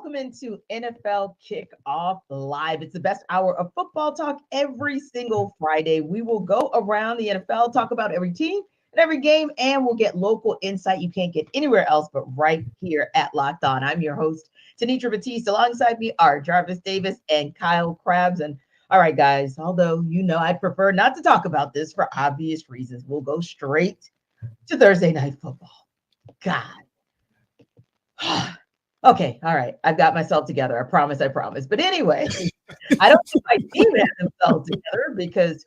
Welcome into NFL Kickoff Live. It's the best hour of football talk every single Friday. We will go around the NFL, talk about every team and every game, and we'll get local insight you can't get anywhere else but right here at Locked On. I'm your host, Tanitra Batiste. Alongside me are Jarvis Davis and Kyle Krabs. And all right, guys, although I'd prefer not to talk about this for obvious reasons, we'll go straight to Thursday Night Football. God. Okay, all right. I've got myself together. I promise. But anyway, I don't think my team has themselves together because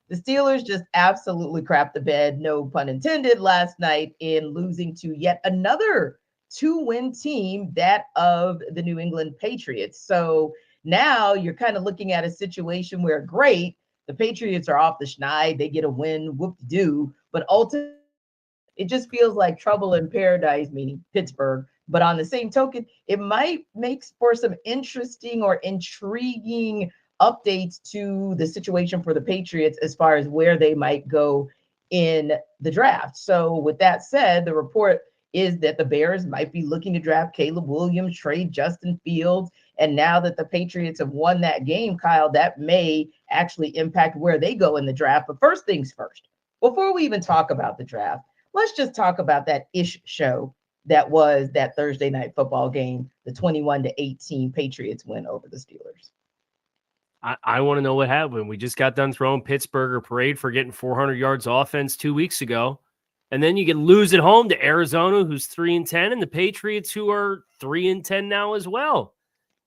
the Steelers just absolutely crapped the bed, no pun intended, last night in losing to yet another 2-win team, that of the New England Patriots. So now you're kind of looking at a situation where, great, the Patriots are off the schneid. They get a win, whoop-de-doo. But ultimately, it just feels like trouble in paradise, meaning Pittsburgh. But on the same token, it might make for some interesting or intriguing updates to the situation for the Patriots as far as where they might go in the draft. So with that said, the report is that the Bears might be looking to draft Caleb Williams, trade Justin Fields. And now that the Patriots have won that game, Kyle, that may actually impact where they go in the draft. But first things first, before we even talk about the draft, let's just talk about that ish show that was that Thursday night football game, the 21-18 Patriots win over the Steelers. I want to know what happened. We just got done throwing Pittsburgh a parade for getting 400 yards offense 2 weeks ago. And then you can lose at home to Arizona, who's 3-10, and the Patriots, who are 3-10 now as well.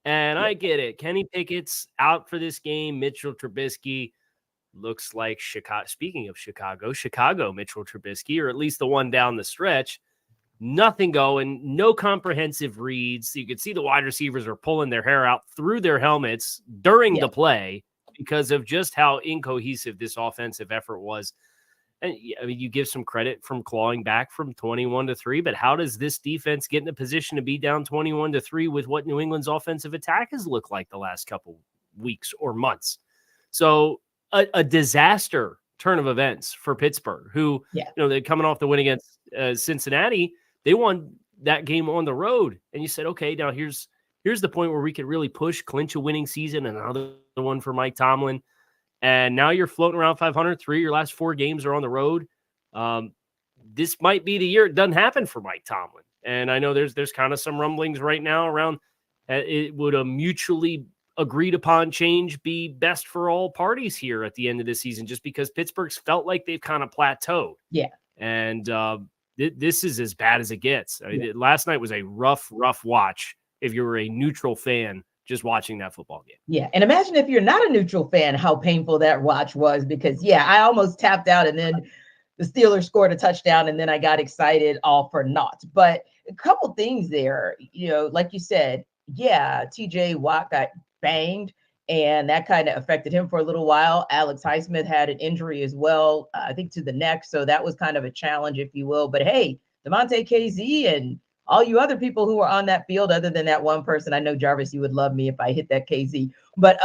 And I get it. Kenny Pickett's out for this game. Mitchell Trubisky looks like Chicago. Speaking of Chicago Mitchell Trubisky, or at least the one down the stretch. Nothing going, no comprehensive reads. You could see the wide receivers are pulling their hair out through their helmets during the play because of just how incohesive this offensive effort was. And I mean, you give some credit from clawing back from 21-3, but how does this defense get in a position to be down 21-3 with what New England's offensive attack has looked like the last couple weeks or months? So a disaster turn of events for Pittsburgh, who, they're coming off the win against Cincinnati. They won that game on the road. And you said, okay, now here's the point where we could really clinch a winning season, another one for Mike Tomlin. And now you're floating around 503. Your last 4 games are on the road. This might be the year it doesn't happen for Mike Tomlin. And I know there's kind of some rumblings right now around it would a mutually agreed upon change be best for all parties here at the end of the season, just because Pittsburgh's felt like they've kind of plateaued. Yeah. And this is as bad as it gets. I mean, last night was a rough watch if you were a neutral fan just watching that football game. Yeah. And imagine if you're not a neutral fan, how painful that watch was, because I almost tapped out and then the Steelers scored a touchdown and then I got excited all for naught. But a couple things there, like you said, TJ Watt got banged and that kind of affected him for a little while. Alex Highsmith had an injury as well, I think to the neck. So that was kind of a challenge, if you will. But hey, DeMonte KZ and all you other people who were on that field, other than that one person, I know, Jarvis, you would love me if I hit that KZ. But,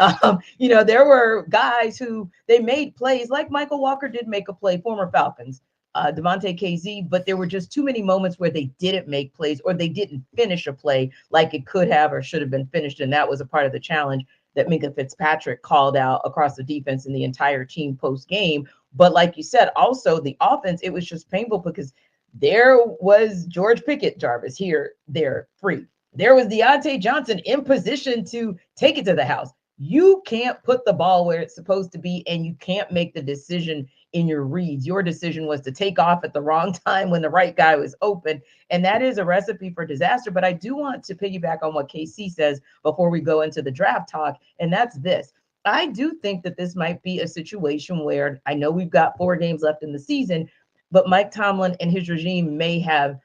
there were guys who they made plays, like Michael Walker did make a play, former Falcons, DeMonte KZ, but there were just too many moments where they didn't make plays or they didn't finish a play like it could have or should have been finished. And that was a part of the challenge that Minka Fitzpatrick called out across the defense and the entire team post-game. But like you said, also the offense, it was just painful because there was George Pickett, Jarvis, there, free. There was Deontay Johnson in position to take it to the house. You can't put the ball where it's supposed to be, and you can't make the decision in your reads. Your decision was to take off at the wrong time when the right guy was open, and that is a recipe for disaster. But I do want to piggyback on what KC says before we go into the draft talk, and that's this. I do think that this might be a situation where I know we've got 4 games left in the season, but Mike Tomlin and his regime may have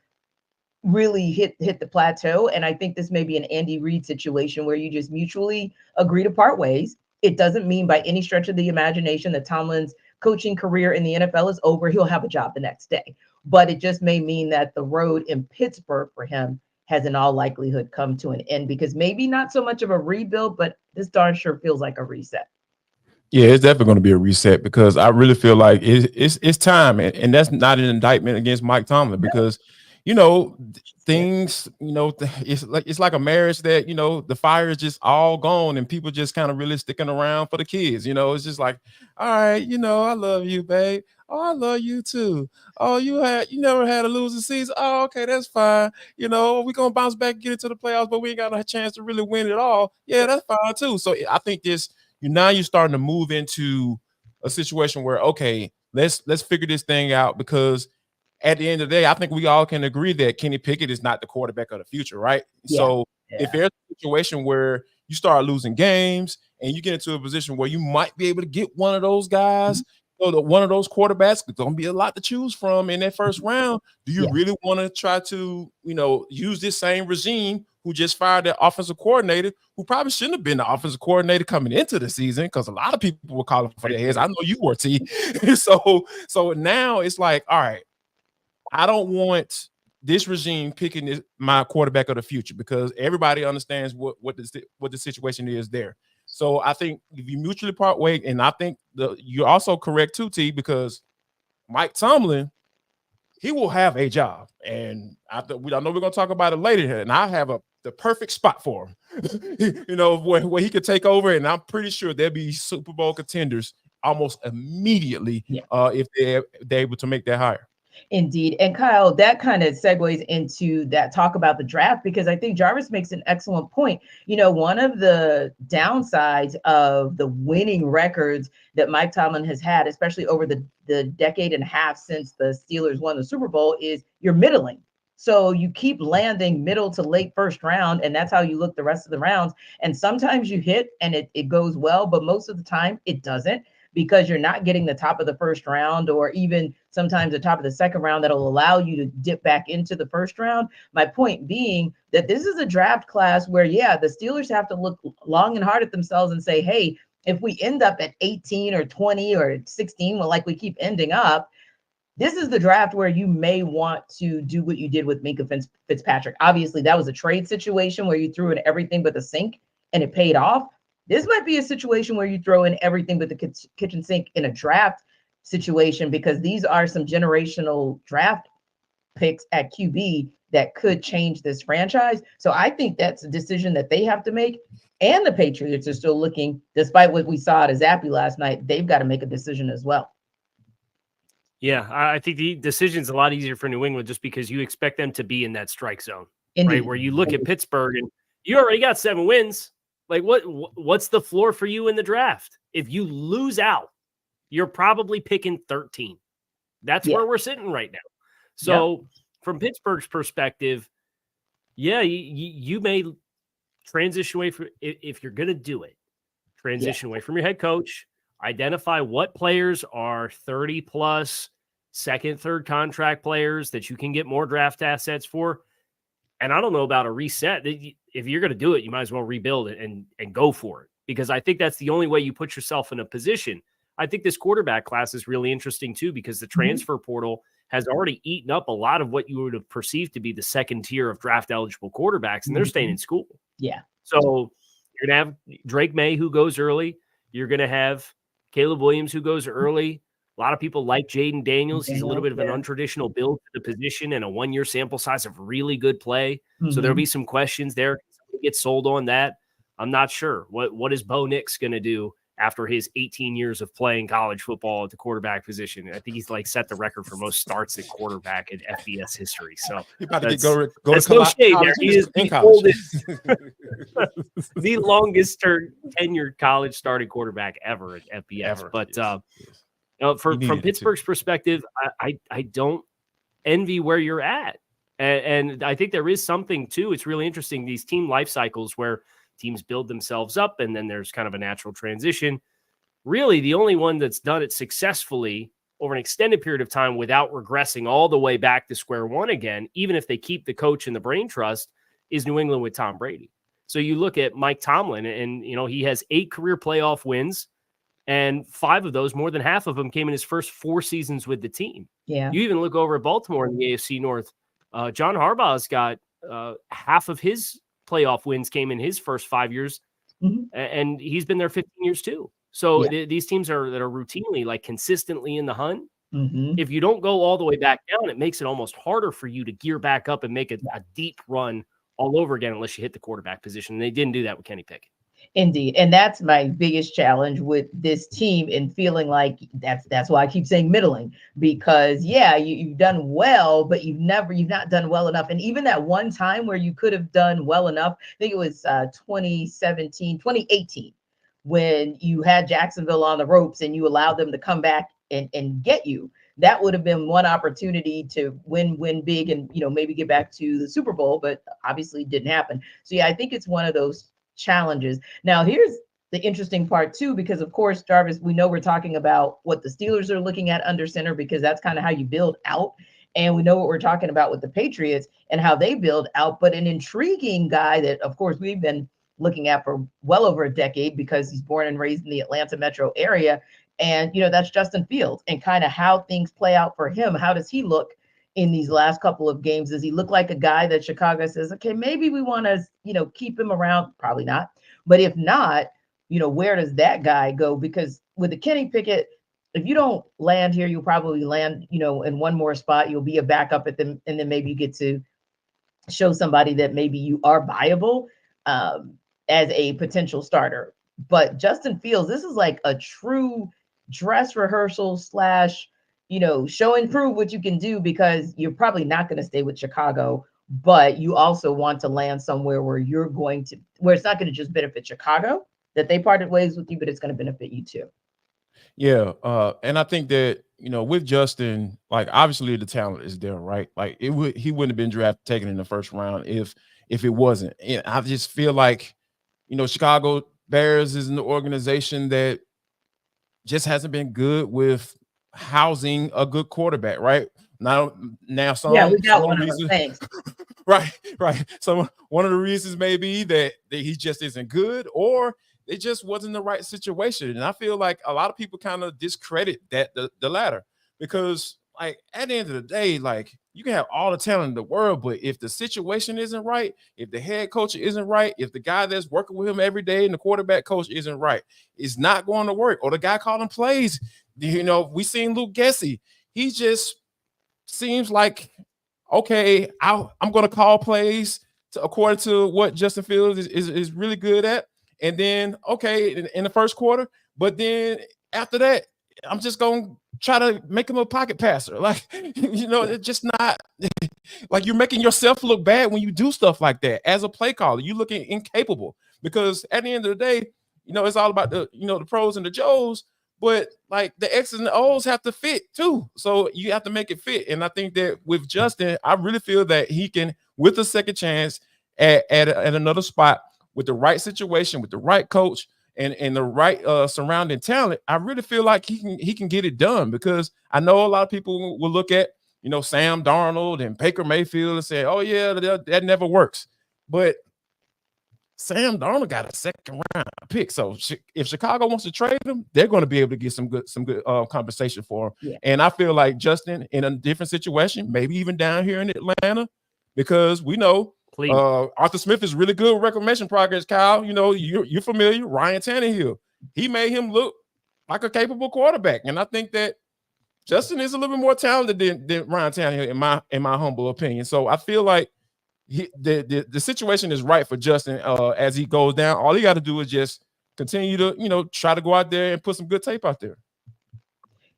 really hit the plateau. And I think this may be an Andy Reid situation where you just mutually agree to part ways. It doesn't mean by any stretch of the imagination that Tomlin's coaching career in the NFL is over. He'll have a job the next day. But it just may mean that the road in Pittsburgh for him has in all likelihood come to an end, because maybe not so much of a rebuild, but this darn sure feels like a reset. Yeah, it's definitely going to be a reset, because I really feel like it's time. And that's not an indictment against Mike Tomlin, because things, it's like a marriage that, the fire is just all gone and people just kind of really sticking around for the kids. It's just like, all right, I love you, babe. Oh, I love you too. Oh, you never had a losing season. Oh, okay, that's fine. We're gonna bounce back and get into the playoffs, but we ain't got a chance to really win it all. Yeah, that's fine too. So I think now you're starting to move into a situation where, okay, let's figure this thing out, because at the end of the day, I think we all can agree that Kenny Pickett is not the quarterback of the future, right? Yeah. So if there's a situation where you start losing games and you get into a position where you might be able to get one of those guys, one of those quarterbacks, there's going to be a lot to choose from in that first round. Do you really want to try to, use this same regime who just fired their offensive coordinator, who probably shouldn't have been the offensive coordinator coming into the season, because a lot of people were calling for their heads. I know you were, T. So now it's like, all right, I don't want this regime picking my quarterback of the future, because everybody understands what the situation is there. So I think if you mutually part ways, and I think you're also correct too, T, because Mike Tomlin, he will have a job, and I know we're going to talk about it later here, and I have the perfect spot for him, where he could take over, and I'm pretty sure there'll be Super Bowl contenders almost immediately if they're able to make that hire. Indeed. And Kyle, that kind of segues into that talk about the draft, because I think Jarvis makes an excellent point. One of the downsides of the winning records that Mike Tomlin has had, especially over the decade and a half since the Steelers won the Super Bowl, is you're middling. So you keep landing middle to late first round, and that's how you look the rest of the rounds. And sometimes you hit and it goes well, but most of the time it doesn't, because you're not getting the top of the first round, or even sometimes the top of the second round that'll allow you to dip back into the first round. My point being that this is a draft class where, the Steelers have to look long and hard at themselves and say, hey, if we end up at 18 or 20 or 16, well, like we keep ending up, this is the draft where you may want to do what you did with Minkah Fitzpatrick. Obviously, that was a trade situation where you threw in everything but the sink and it paid off. This might be a situation where you throw in everything but the kitchen sink in a draft situation, because these are some generational draft picks at QB that could change this franchise. So I think that's a decision that they have to make. And the Patriots are still looking, despite what we saw at Zappy last night, they've got to make a decision as well. Yeah, I think the decision's a lot easier for New England, just because you expect them to be in that strike zone, Indeed. Right? Where you look at Pittsburgh and you already got 7 wins. Like, what's the floor for you in the draft? If you lose out, you're probably picking 13. That's where we're sitting right now. So from Pittsburgh's perspective, you may transition away from, if you're going to do it, transition away from your head coach, identify what players are 30 plus second, third contract players that you can get more draft assets for. And I don't know about a reset. If you're going to do it, you might as well rebuild it and go for it, because I think that's the only way you put yourself in a position. I think this quarterback class is really interesting too, because the transfer portal has already eaten up a lot of what you would have perceived to be the second tier of draft eligible quarterbacks, and they're staying in school. Yeah. So you're going to have Drake May, who goes early. You're going to have Caleb Williams, who goes early. A lot of people like Jaden Daniels. He's a little bit of an untraditional build for the position and a 1-year sample size of really good play. So there'll be some questions there. Get sold on that. I'm not sure. What is Bo Nix going to do after his 18 years of playing college football at the quarterback position? I think he's set the record for most starts at quarterback in FBS history. So he about to go to no shade there. He is the oldest, the longest tenured college starting quarterback ever at FBS. From Pittsburgh's perspective, I don't envy where you're at. And I think there is something too. It's really interesting, these team life cycles where teams build themselves up and then there's kind of a natural transition. Really, the only one that's done it successfully over an extended period of time without regressing all the way back to square one again, even if they keep the coach and the brain trust, is New England with Tom Brady. So you look at Mike Tomlin, and he has 8 career playoff wins, and 5 of those, more than half of them, came in his first 4 seasons with the team. Yeah. You even look over at Baltimore in the AFC North. John Harbaugh's got half of his playoff wins came in his first 5 years, and he's been there 15 years too. So these teams that are routinely consistently in the hunt, Mhm. If you don't go all the way back down, it makes it almost harder for you to gear back up and make a deep run all over again unless you hit the quarterback position. And they didn't do that with Kenny Pickett. Indeed. And that's my biggest challenge with this team, and feeling like that's why I keep saying middling, because you've done well, but you've not done well enough. And even that one time where you could have done well enough, I think it was 2018, when you had Jacksonville on the ropes and you allowed them to come back and get you. That would have been one opportunity to win big and, maybe get back to the Super Bowl, but obviously didn't happen. So I think it's one of those challenges. Now, here's the interesting part too, because of course, Jarvis, we know we're talking about what the Steelers are looking at under center, because that's kind of how you build out. And we know what we're talking about with the Patriots and how they build out. But an intriguing guy that, of course, we've been looking at for well over a decade, because he's born and raised in the Atlanta metro area. And, that's Justin Fields, and kind of how things play out for him. How does he look in these last couple of games? Does he look like a guy that Chicago says, okay, maybe we want to, keep him around? Probably not. But if not, where does that guy go? Because with the Kenny Pickett, if you don't land here, you'll probably land, in one more spot. You'll be a backup at them, and then maybe you get to show somebody that maybe you are viable as a potential starter. But Justin Fields, this is like a true dress rehearsal / show and prove what you can do, because you're probably not going to stay with Chicago, but you also want to land somewhere where where it's not going to just benefit Chicago that they parted ways with you, but it's going to benefit you too. Yeah. And I think that, with Justin, like, obviously the talent is there, right? Like, he wouldn't have been taken in the first round if it wasn't. And I just feel like, Chicago Bears is an organization that just hasn't been good with housing a good quarterback, right? Now some we got one of those things. Right. So one of the reasons may be that he just isn't good, or it just wasn't the right situation. And I feel like a lot of people kind of discredit the latter, because, like, at the end of the day, like, you can have all the talent in the world, but if the situation isn't right, if the head coach isn't right, if the guy that's working with him every day and the quarterback coach isn't right, it's not going to work. Or the guy calling plays, we seen Luke Gessie. He just seems like, okay, I'm going to call plays according to what Justin Fields is really good at. And then, okay, in the first quarter, but then after that, I'm just going to try to make him a pocket passer. Like, it's just not like, you're making yourself look bad when you do stuff like that. As a play caller, you looking incapable, because at the end of the day, it's all about the pros and the Joes, but like the X's and the O's have to fit too. So you have to make it fit. And I think that with Justin, I really feel that he can, with a second chance at another spot, with the right situation, with the right coach, and the right surrounding talent, I really feel like he can get it done. Because I know a lot of people will look at, Sam Darnold and Baker Mayfield and say, oh yeah, that never works. But Sam Darnold got a second round pick. So if Chicago wants to trade him, they're going to be able to get some good compensation for him. Yeah. And I feel like Justin, in a different situation, maybe even down here in Atlanta, because we know Arthur Smith is really good with reclamation progress. Kyle, you're familiar. Ryan Tannehill, he made him look like a capable quarterback, and I think that Justin is a little bit more talented than Ryan Tannehill, in my humble opinion. So I feel like the situation is right for Justin as he goes down. All he got to do is just continue to try to go out there and put some good tape out there.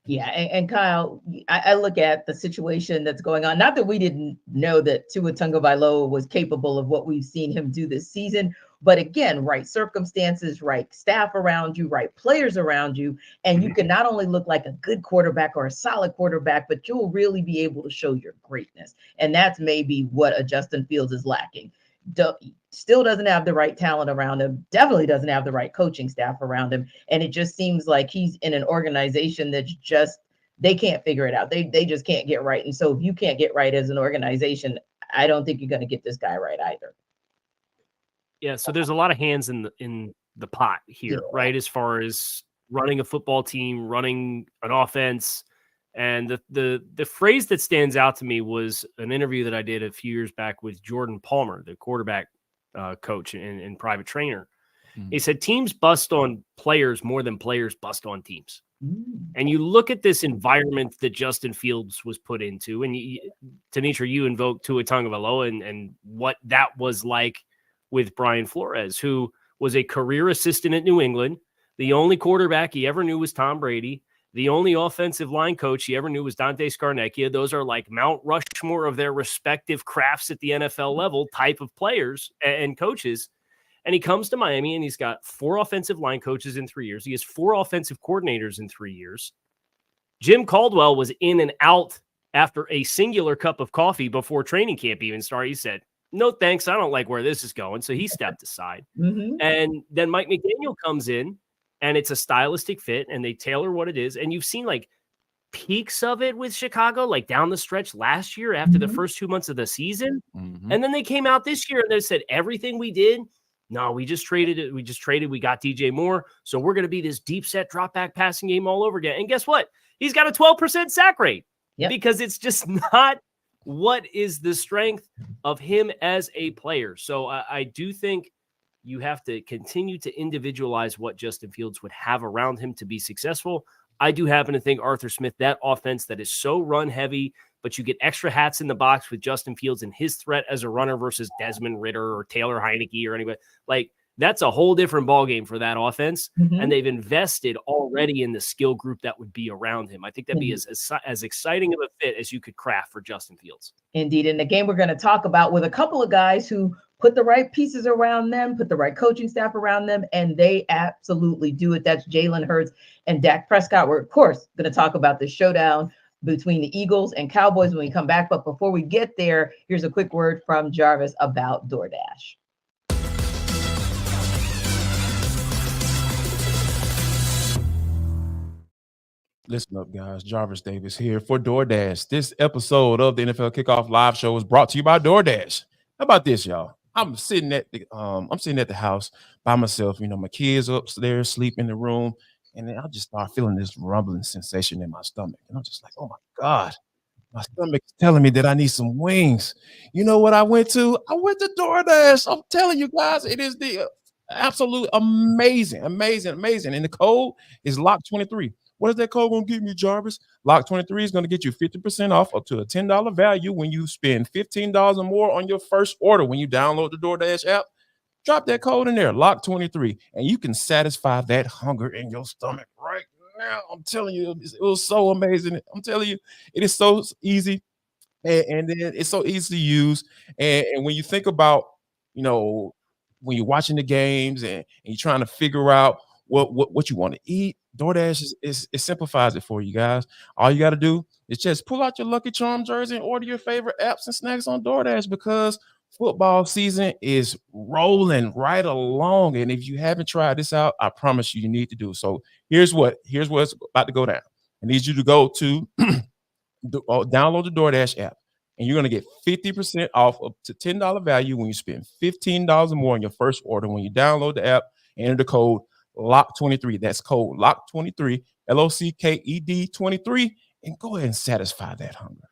Yeah, and Kyle, I look at the situation that's going on. Not that we didn't know that Tua Tagovailoa was capable of what we've seen him do this season, but again, right circumstances, right staff around you, right players around you, and you can not only look like a good quarterback or a solid quarterback, but you'll really be able to show your greatness. And that's maybe what a Justin Fields is lacking. Still doesn't have the right talent around him, definitely doesn't have the right coaching staff around him. And it just seems like he's in an organization that's just, they can't figure it out. They just can't get right. And so if you can't get right as an organization, I don't think you're going to get this guy right either. Yeah, so there's a lot of hands in the pot here, right? As far as running a football team, running an offense. And the phrase that stands out to me was an interview that I did a few years back with Jordan Palmer, the quarterback coach and private trainer. He said teams bust on players more than players bust on teams. And you look at this environment that Justin Fields was put into, and Tanisha, you invoked Tua Tagovailoa and what that was like with Brian Flores, who was a career assistant at New England. The only quarterback he ever knew was Tom Brady. The only offensive line coach he ever knew was Dante Scarnecchia. Those are like Mount Rushmore of their respective crafts at the NFL level type of players and coaches. And he comes to Miami, and he's got 4 offensive line coaches in 3 years. He has 4 offensive coordinators in 3 years. Jim Caldwell was in and out after a singular cup of coffee before training camp even started. He said, no, thanks. I don't like where this is going. So he stepped aside. And then Mike McDaniel comes in, and it's a stylistic fit, and they tailor what it is. And you've seen like peaks of it with Chicago, like down the stretch last year after the first 2 months of the season. And then they came out this year and they said, everything we did, no, we just traded it. We got DJ Moore. So we're going to be this deep set drop back passing game all over again. And guess what? He's got a 12% sack rate because it's just not what is the strength of him as a player. So I do think you have to continue to individualize what Justin Fields would have around him to be successful. I do happen to think Arthur Smith, that offense that is so run heavy, but you get extra hats in the box with Justin Fields and his threat as a runner versus Desmond Ridder or Taylor Heineke or anybody. Like, that's a whole different ballgame for that offense. And they've invested already in the skill group that would be around him. I think that'd be as exciting of a fit as you could craft for Justin Fields. Indeed. And the game we're going to talk about with a couple of guys who put the right pieces around them, put the right coaching staff around them, and they absolutely do it. That's Jalen Hurts and Dak Prescott. We're, of course, going to talk about the showdown between the Eagles and Cowboys when we come back. But before we get there, here's a quick word from Jarvis about DoorDash. Listen up, guys. Jarvis Davis here for DoorDash. This episode of the NFL Kickoff Live Show is brought to you by DoorDash. How about this, y'all? I'm sitting at the house by myself. You know, my kids upstairs sleep in the room, and then I just start feeling this rumbling sensation in my stomach, and I'm just like, oh my God, my stomach is telling me that I need some wings. You know what I went to? I went to DoorDash. I'm telling you guys, it is the absolute amazing. And the code is LOCK23. What is that code going to get me, Jarvis? LOCK23 is going to get you 50% off up to a $10 value when you spend $15 or more on your first order. When you download the DoorDash app, drop that code in there, LOCK23, and you can satisfy that hunger in your stomach right now. I'm telling you, it was so amazing. I'm telling you, it is so easy, and then it's so easy to use. And when you think about, you know, when you're watching the games and you're trying to figure out what you want to eat, DoorDash it simplifies it for you guys. All you got to do is just pull out your Lucky Charm jersey and order your favorite apps and snacks on DoorDash, because football season is rolling right along. And if you haven't tried this out, I promise you need to do. So here's what's about to go down. I need you to go to download the DoorDash app, and you're going to get 50% off up to $10 value when you spend $15 or more on your first order. When you download the app, enter the code LOCK23. That's code LOCK23, LOCKED 23, and go ahead and satisfy that hunger.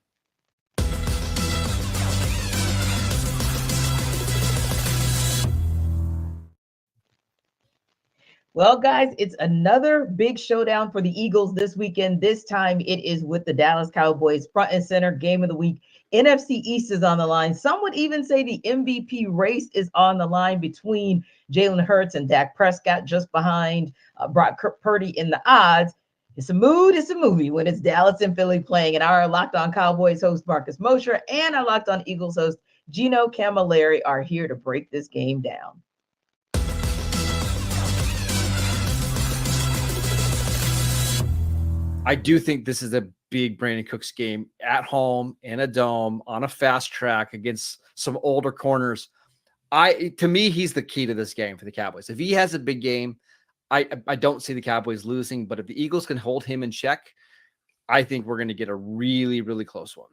Well, guys, it's another big showdown for the Eagles this weekend. This time it is with the Dallas Cowboys, front and center, game of the week. NFC East is on the line. Some would even say the MVP race is on the line between Jalen Hurts and Dak Prescott, just behind Brock Purdy in the odds. It's a mood, it's a movie when it's Dallas and Philly playing. And our Locked On Cowboys host, Marcus Mosher, and our Locked On Eagles host, Gino Camilleri, are here to break this game down. I do think this is a big Brandon Cooks game at home in a dome on a fast track against some older corners. To me, he's the key to this game for the Cowboys. If he has a big game, I don't see the Cowboys losing, but if the Eagles can hold him in check, I think we're going to get a really, really close one.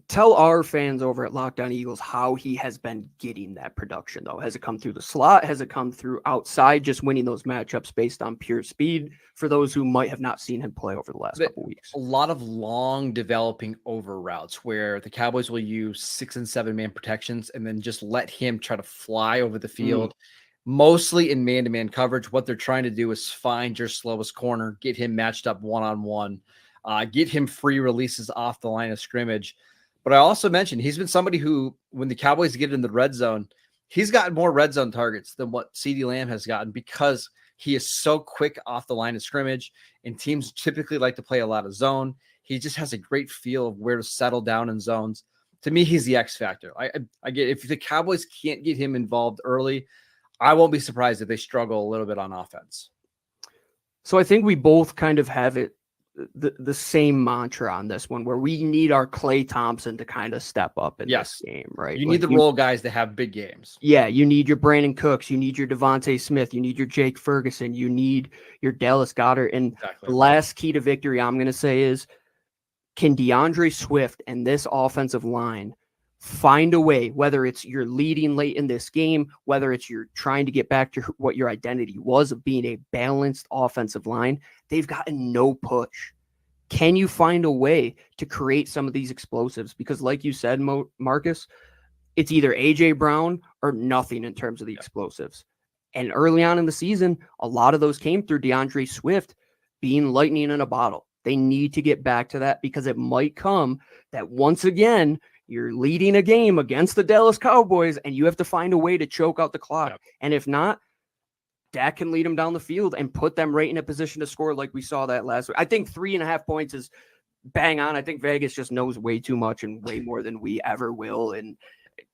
Tell our fans over at Locked On Eagles how he has been getting that production, though. Has it come through the slot? Has it come through outside, just winning those matchups based on pure speed for those who might have not seen him play over the last couple weeks? A lot of long developing over routes where the Cowboys will use 6 and 7 man protections and then just let him try to fly over the field. mostly in man-to-man coverage. What they're trying to do is find your slowest corner, get him matched up one-on-one, get him free releases off the line of scrimmage. But I also mentioned he's been somebody who, when the Cowboys get in the red zone, he's gotten more red zone targets than what CeeDee Lamb has gotten because he is so quick off the line of scrimmage, and teams typically like to play a lot of zone. He just has a great feel of where to settle down in zones. To me, he's the X factor. I get, if the Cowboys can't get him involved early, I won't be surprised if they struggle a little bit on offense. So I think we both kind of have it the same mantra on this one, where we need our Klay Thompson to kind of step up in this game, right? You need the role guys to have big games. Yeah, you need your Brandon Cooks, you need your Devontae Smith, you need your Jake Ferguson, you need your Dallas Goedert. And the last key to victory, I'm going to say, is can DeAndre Swift and this offensive line find a way, whether it's you're leading late in this game, whether it's you're trying to get back to what your identity was of being a balanced offensive line, they've gotten no push. Can you find a way to create some of these explosives? Because like you said, Marcus, it's either A.J. Brown or nothing in terms of the explosives. And early on in the season, a lot of those came through DeAndre Swift being lightning in a bottle. They need to get back to that, because it might come that once again, you're leading a game against the Dallas Cowboys and you have to find a way to choke out the clock. Yep. And if not, Dak can lead them down the field and put them right in a position to score like we saw that last week. I think 3.5 points is bang on. I think Vegas just knows way too much and way more than we ever will. And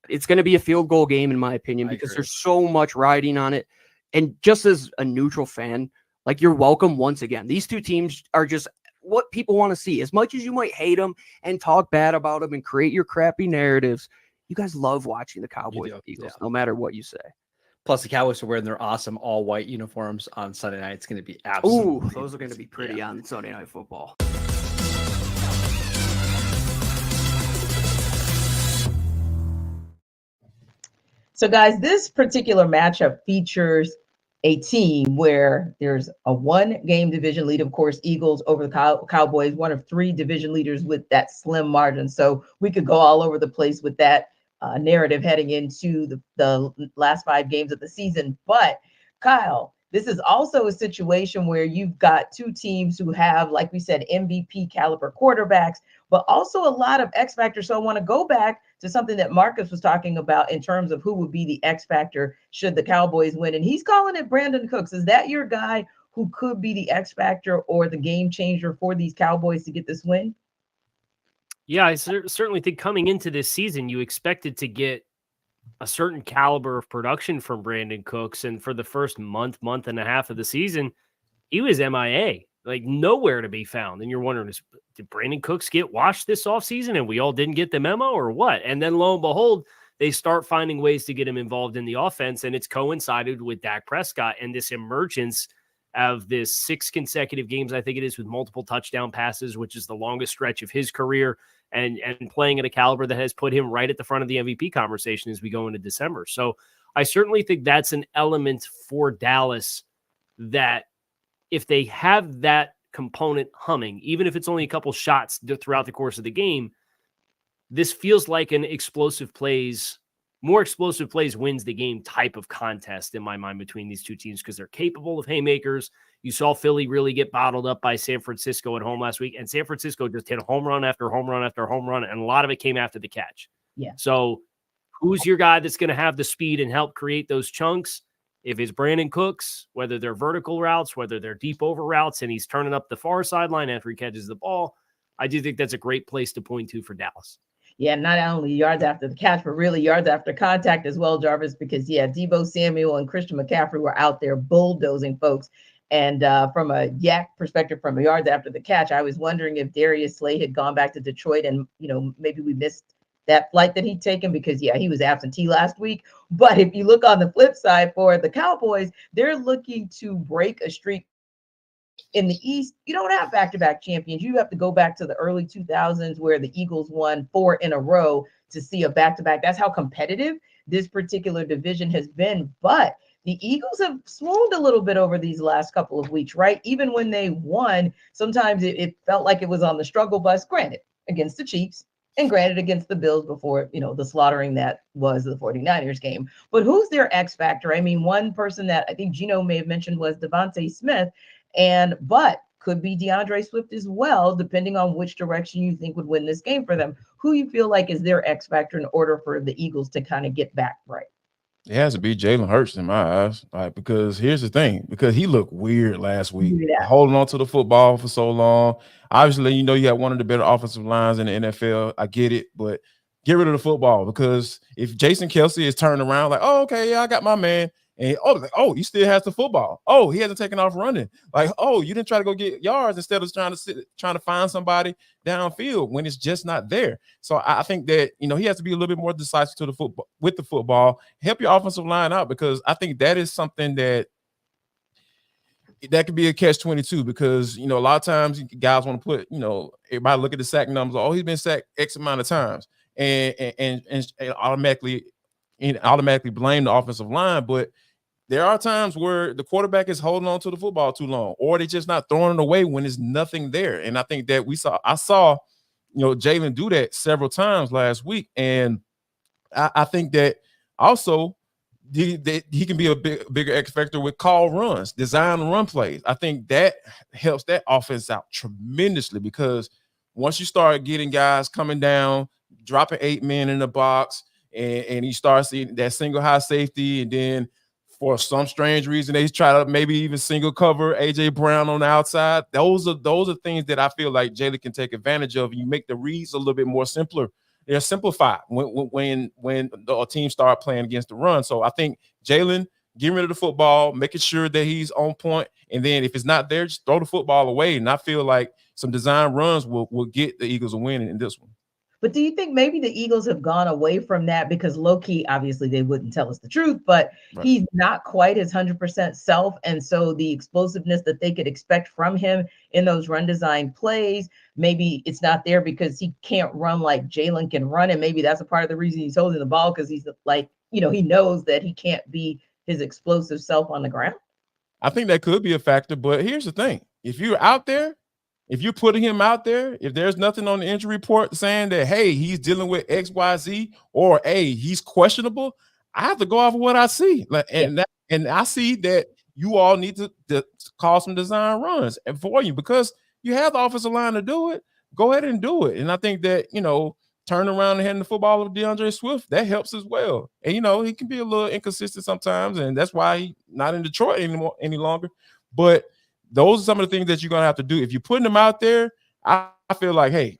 it's going to be a field goal game, in my opinion, because there's so much riding on it. And just as a neutral fan, like, you're welcome once again. These two teams are just what people want to see. As much as you might hate them and talk bad about them and create your crappy narratives, you guys love watching the Cowboys and Eagles, no matter what you say. Plus, the Cowboys are wearing their awesome all-white uniforms on Sunday night. It's going to be absolutely. Ooh, those are going to be pretty on Sunday Night Football. So, guys, this particular matchup features a team where there's a 1-game division lead. Of course, Eagles over the Cowboys, one of 3 division leaders with that slim margin. So we could go all over the place with that narrative heading into the last 5 games of the season. But Kyle, this is also a situation where you've got 2 teams who have, like we said, MVP caliber quarterbacks, but also a lot of X factor. So I want to go back to something that Marcus was talking about in terms of who would be the X factor should the Cowboys win. And he's calling it Brandon Cooks. Is that your guy who could be the X factor or the game changer for these Cowboys to get this win? Yeah, I certainly think coming into this season, you expected to get a certain caliber of production from Brandon Cooks. And for the first month and a half of the season, he was MIA, like nowhere to be found. And you're wondering, did Brandon Cooks get washed this offseason and we all didn't get the memo or what? And then lo and behold, they start finding ways to get him involved in the offense. And it's coincided with Dak Prescott and this emergence of this 6 consecutive games, I think it is, with multiple touchdown passes, which is the longest stretch of his career, and playing at a caliber that has put him right at the front of the MVP conversation as we go into December. So I certainly think that's an element for Dallas that if they have that component humming, even if it's only a couple shots throughout the course of the game, this feels like an more explosive plays wins the game type of contest in my mind between these 2 teams, because they're capable of haymakers. You saw Philly really get bottled up by San Francisco at home last week, and San Francisco just hit home run after home run after home run, and a lot of it came after the catch. Yeah. So who's your guy that's going to have the speed and help create those chunks? If it's Brandon Cooks, whether they're vertical routes, whether they're deep over routes, and he's turning up the far sideline after he catches the ball, I do think that's a great place to point to for Dallas. Yeah, not only yards after the catch, but really yards after contact as well, Jarvis, because, Deebo Samuel and Christian McCaffrey were out there bulldozing folks. And from a yak perspective, from yards after the catch, I was wondering if Darius Slay had gone back to Detroit and, maybe we missed that flight that he'd taken because, he was absentee last week. But if you look on the flip side for the Cowboys, they're looking to break a streak. In the East, you don't have back-to-back champions. You have to go back to the early 2000s where the Eagles won 4 in a row to see a back-to-back. That's how competitive this particular division has been. But the Eagles have swooned a little bit over these last couple of weeks, right? Even when they won, sometimes it felt like it was on the struggle bus. Granted, against the Chiefs, And granted, against the Bills before, the slaughtering that was the 49ers game. But who's their X factor? I mean, one person that I think Gino may have mentioned was Devontae Smith, but could be DeAndre Swift as well, depending on which direction you think would win this game for them. Who you feel like is their X factor in order for the Eagles to kind of get back right? It has to be Jalen Hurts in my eyes, like, because here's the thing, because he looked weird last week, holding on to the football for so long. Obviously, you had one of the better offensive lines in the NFL. I get it, but get rid of the football, because if Jason Kelce is turned around like, oh, okay, yeah, I got my man, and he still has the football. Oh, he hasn't taken off running. Like, oh, you didn't try to go get yards instead of trying to find somebody downfield when it's just not there. So I think that he has to be a little bit more decisive to the football with the football. Help your offensive line out, because I think that is something that could be a catch-22, because a lot of times guys want to put everybody look at the sack numbers. Oh, he's been sacked X amount of times, and automatically blame the offensive line. But there are times where the quarterback is holding on to the football too long, or they're just not throwing it away when there's nothing there. And I think that I saw Jalen do that several times last week. And I think that also he can be a bigger X factor with call runs, design run plays. I think that helps that offense out tremendously, because once you start getting guys coming down, dropping 8 men in the box, and you start seeing that single high safety, and then for some strange reason they try to maybe even single cover AJ Brown on the outside. Those are things that I feel like Jalen can take advantage of. You make the reads a little bit more simpler. They're simplified when the team start playing against the run. So I think Jalen getting rid of the football, making sure that he's on point, and then if it's not there, just throw the football away. And I feel like some design runs will get the Eagles a win in this one. But do you think maybe the Eagles have gone away from that because low-key, obviously they wouldn't tell us the truth, but right, he's not quite his 100% self. And so the explosiveness that they could expect from him in those run design plays, maybe it's not there because he can't run like Jalen can run. And maybe that's a part of the reason he's holding the ball, because he's like, he knows that he can't be his explosive self on the ground. I think that could be a factor. But here's the thing. If you're out there, if you're putting him out there, if there's nothing on the injury report saying that, hey, he's dealing with X, Y, Z, or hey, he's questionable, I have to go off of what I see. And I see that you all need to call some design runs for you, because you have the offensive line to do it. Go ahead and do it. And I think that, turn around and handing the football with DeAndre Swift, that helps as well. And, he can be a little inconsistent sometimes, and that's why he's not in Detroit any longer. But those are some of the things that you're going to have to do. If you're putting them out there, I feel like, hey,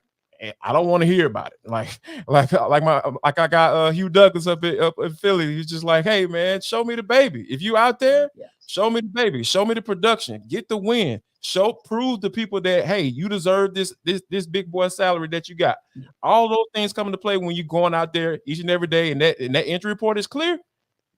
I don't want to hear about it. Like I got Hugh Douglas up in Philly. He's just like, hey, man, show me the baby. If you out there, show me the baby. Show me the production. Get the win. Prove to people that, hey, you deserve this big boy salary that you got. All those things come into play when you're going out there each and every day, and that injury report is clear.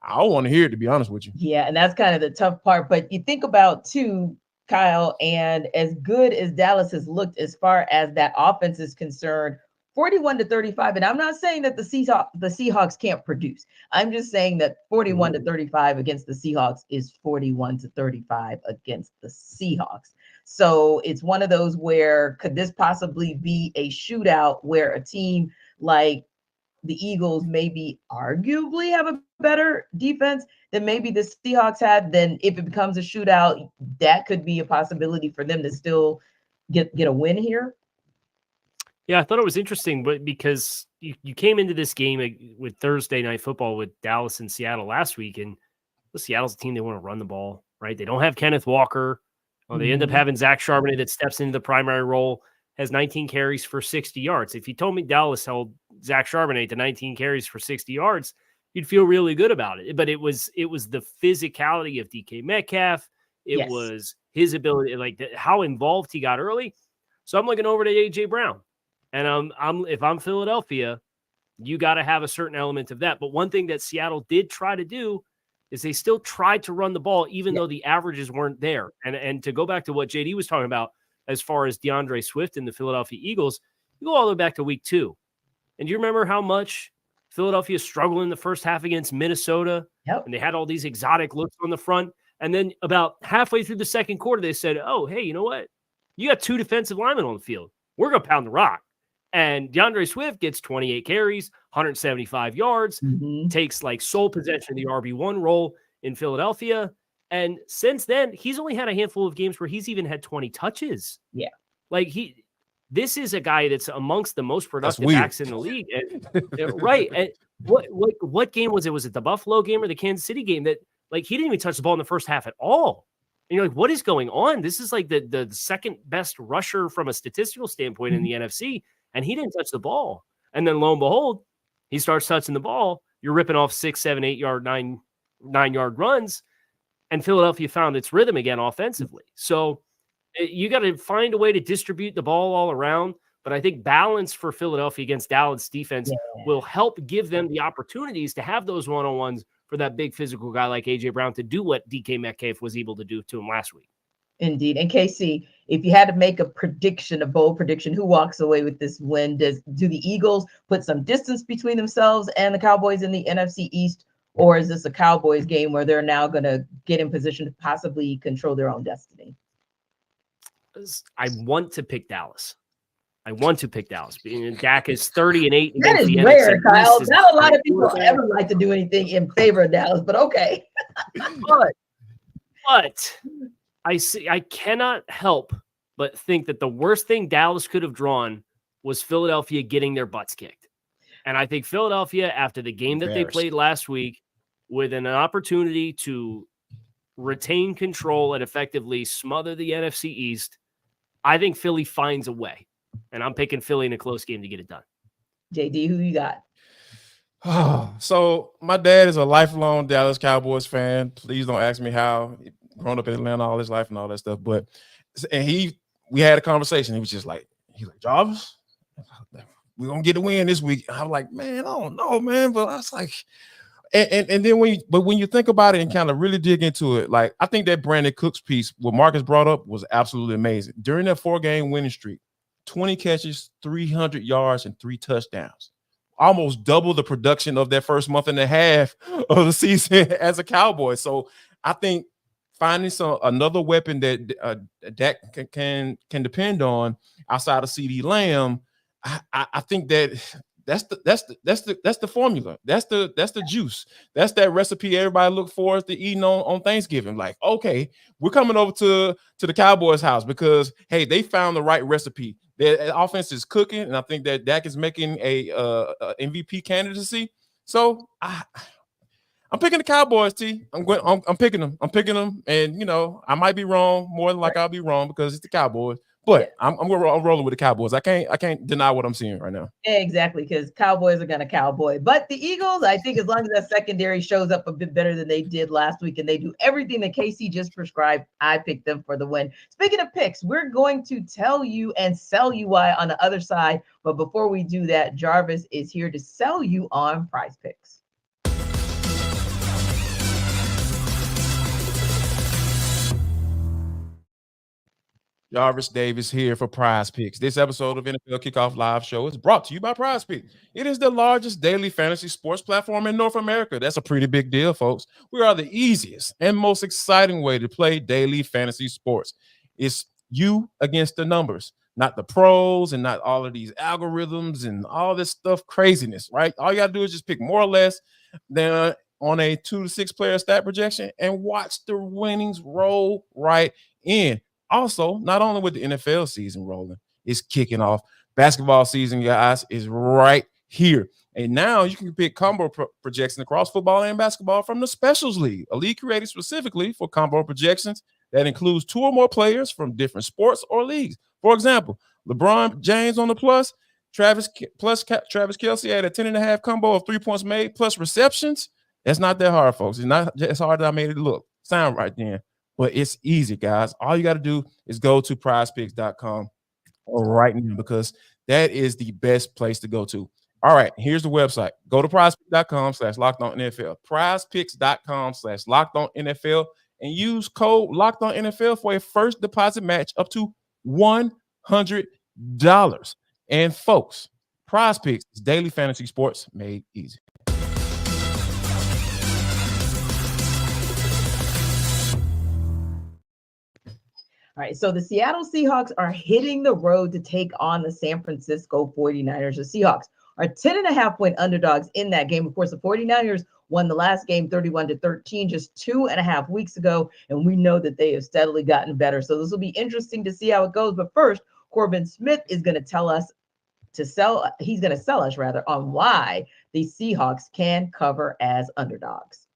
I don't want to hear it, to be honest with you. Yeah, and that's kind of the tough part. But you think about, too, Kyle, and as good as Dallas has looked as far as that offense is concerned, 41-35. And I'm not saying that the Seahawks can't produce. I'm just saying that 41-35 against the Seahawks is 41-35 against the Seahawks. So it's one of those where could this possibly be a shootout where a team like the Eagles maybe arguably have a better defense than maybe the Seahawks had? Then if it becomes a shootout, that could be a possibility for them to still get a win here. Yeah, I thought it was interesting, but because you came into this game with Thursday Night Football with Dallas and Seattle last week, and Seattle's a team, they want to run the ball, right? They don't have Kenneth Walker. Well, they end up having Zach Charbonnet that steps into the primary role, has 19 carries for 60 yards. If you told me Dallas held Zach Charbonnet to 19 carries for 60 yards, you'd feel really good about it. But it was the physicality of DK Metcalf. It was his ability, how involved he got early. So I'm looking over to AJ Brown, and if I'm Philadelphia, you got to have a certain element of that. But one thing that Seattle did try to do is they still tried to run the ball, even though the averages weren't there. And to go back to what JD was talking about, as far as DeAndre Swift and the Philadelphia Eagles, you go all the way back to week 2. And do you remember how much Philadelphia struggled in the first half against Minnesota? And they had all these exotic looks on the front. And then about halfway through the second quarter, they said, oh, hey, you know what? You got 2 defensive linemen on the field. We're going to pound the rock. And DeAndre Swift gets 28 carries, 175 yards, Mhm. takes like sole possession of the RB1 role in Philadelphia. And since then, he's only had a handful of games where he's even had 20 touches. Yeah. Like this is a guy that's amongst the most productive weird. backs in the league. And, right. And what game was it? Was it the Buffalo game or the Kansas City game that like he didn't even touch the ball in the first half at all? And you're like, what is going on? This is like the second best rusher from a statistical standpoint in the NFC, and he didn't touch the ball. And then lo and behold, he starts touching the ball. You're ripping off 6, 7, 8 yard, 9-yard runs, and Philadelphia found its rhythm again offensively. So you got to find a way to distribute the ball all around. But I think balance for Philadelphia against Dallas defense will help give them the opportunities to have those one-on-ones for that big physical guy like A.J. Brown to do what DK Metcalf was able to do to him last week. Indeed. And KC, if you had to make a prediction, a bold prediction, who walks away with this win? Do the Eagles put some distance between themselves and the Cowboys in the NFC East? Or is this a Cowboys game where they're now going to get in position to possibly control their own destiny? I want to pick Dallas. Dak is 30-8. That is rare, Kyle. Not a lot of people ever like to do anything in favor of Dallas, but okay. but I cannot help but think that the worst thing Dallas could have drawn was Philadelphia getting their butts kicked. And I think Philadelphia, after the game that they played last week, with an opportunity to retain control and effectively smother the NFC East, I think Philly finds a way. And I'm picking Philly in a close game to get it done. JD, who you got? So my dad is a lifelong Dallas Cowboys fan. Please don't ask me how. Grown up in Atlanta all his life and all that stuff. But we had a conversation. He was just like, Jarvis, we're gonna get a win this week. I'm like, man, I don't know, man. But I was like, and then when you think about it and kind of really dig into it, like I think that Brandon Cooks piece, what Marcus brought up, was absolutely amazing. During that 4-game winning streak, 20 catches, 300 yards, and 3 touchdowns. Almost double the production of that first month and a half of the season as a Cowboy. So I think finding another weapon that Dak can depend on outside of CD Lamb, I think that's the formula. That's the juice. That's that recipe everybody look forward to eating on Thanksgiving. Like, okay, we're coming over to the Cowboys house because hey, they found the right recipe. Their offense is cooking, and I think that Dak is making a MVP candidacy. So I'm picking the Cowboys, T. I'm picking them. And I might be wrong. More than like I'll be wrong because it's the Cowboys. But I'm rolling with the Cowboys. I can't deny what I'm seeing right now. Exactly, because Cowboys are going to cowboy. But the Eagles, I think as long as that secondary shows up a bit better than they did last week and they do everything that KC just prescribed, I picked them for the win. Speaking of picks, we're going to tell you and sell you why on the other side. But before we do that, Jarvis is here to sell you on Prize Picks. Jarvis Davis here for Prize Picks. This episode of NFL Kickoff Live Show is brought to you by Prize Picks. It is the largest daily fantasy sports platform in North America. That's a pretty big deal, folks. We are the easiest and most exciting way to play daily fantasy sports. It's you against the numbers, not the pros and not all of these algorithms and all this stuff craziness, right? All you got to do is just pick more or less than on a 2 to 6 player stat projection and watch the winnings roll right in. Also, not only with the NFL season rolling, it's kicking off. Basketball season, guys, is right here. And now you can pick combo projections across football and basketball from the Specials League, a league created specifically for combo projections that includes 2 or more players from different sports or leagues. For example, LeBron James on the plus Travis Kelce at a 10.5 combo of 3 points made plus receptions. That's not that hard, folks. It's not as hard as I made it look. Sound right then. But it's easy, guys. All you got to do is go to prizepicks.com right now because that is the best place to go to. All right, here's the website. Go to prizepicks.com/lockedonnfl. Prizepicks.com/lockedonnfl and use code LOCKEDONNFL for a first deposit match up to $100. And folks, Prize Picks is daily fantasy sports made easy. All right, so the Seattle Seahawks are hitting the road to take on the San Francisco 49ers. The Seahawks are 10.5-point underdogs in that game. Of course, the 49ers won the last game 31-13 just 2.5 weeks ago, and we know that they have steadily gotten better. So this will be interesting to see how it goes. But first, Corbin Smith is going to tell us he's going to sell us rather on why the Seahawks can cover as underdogs.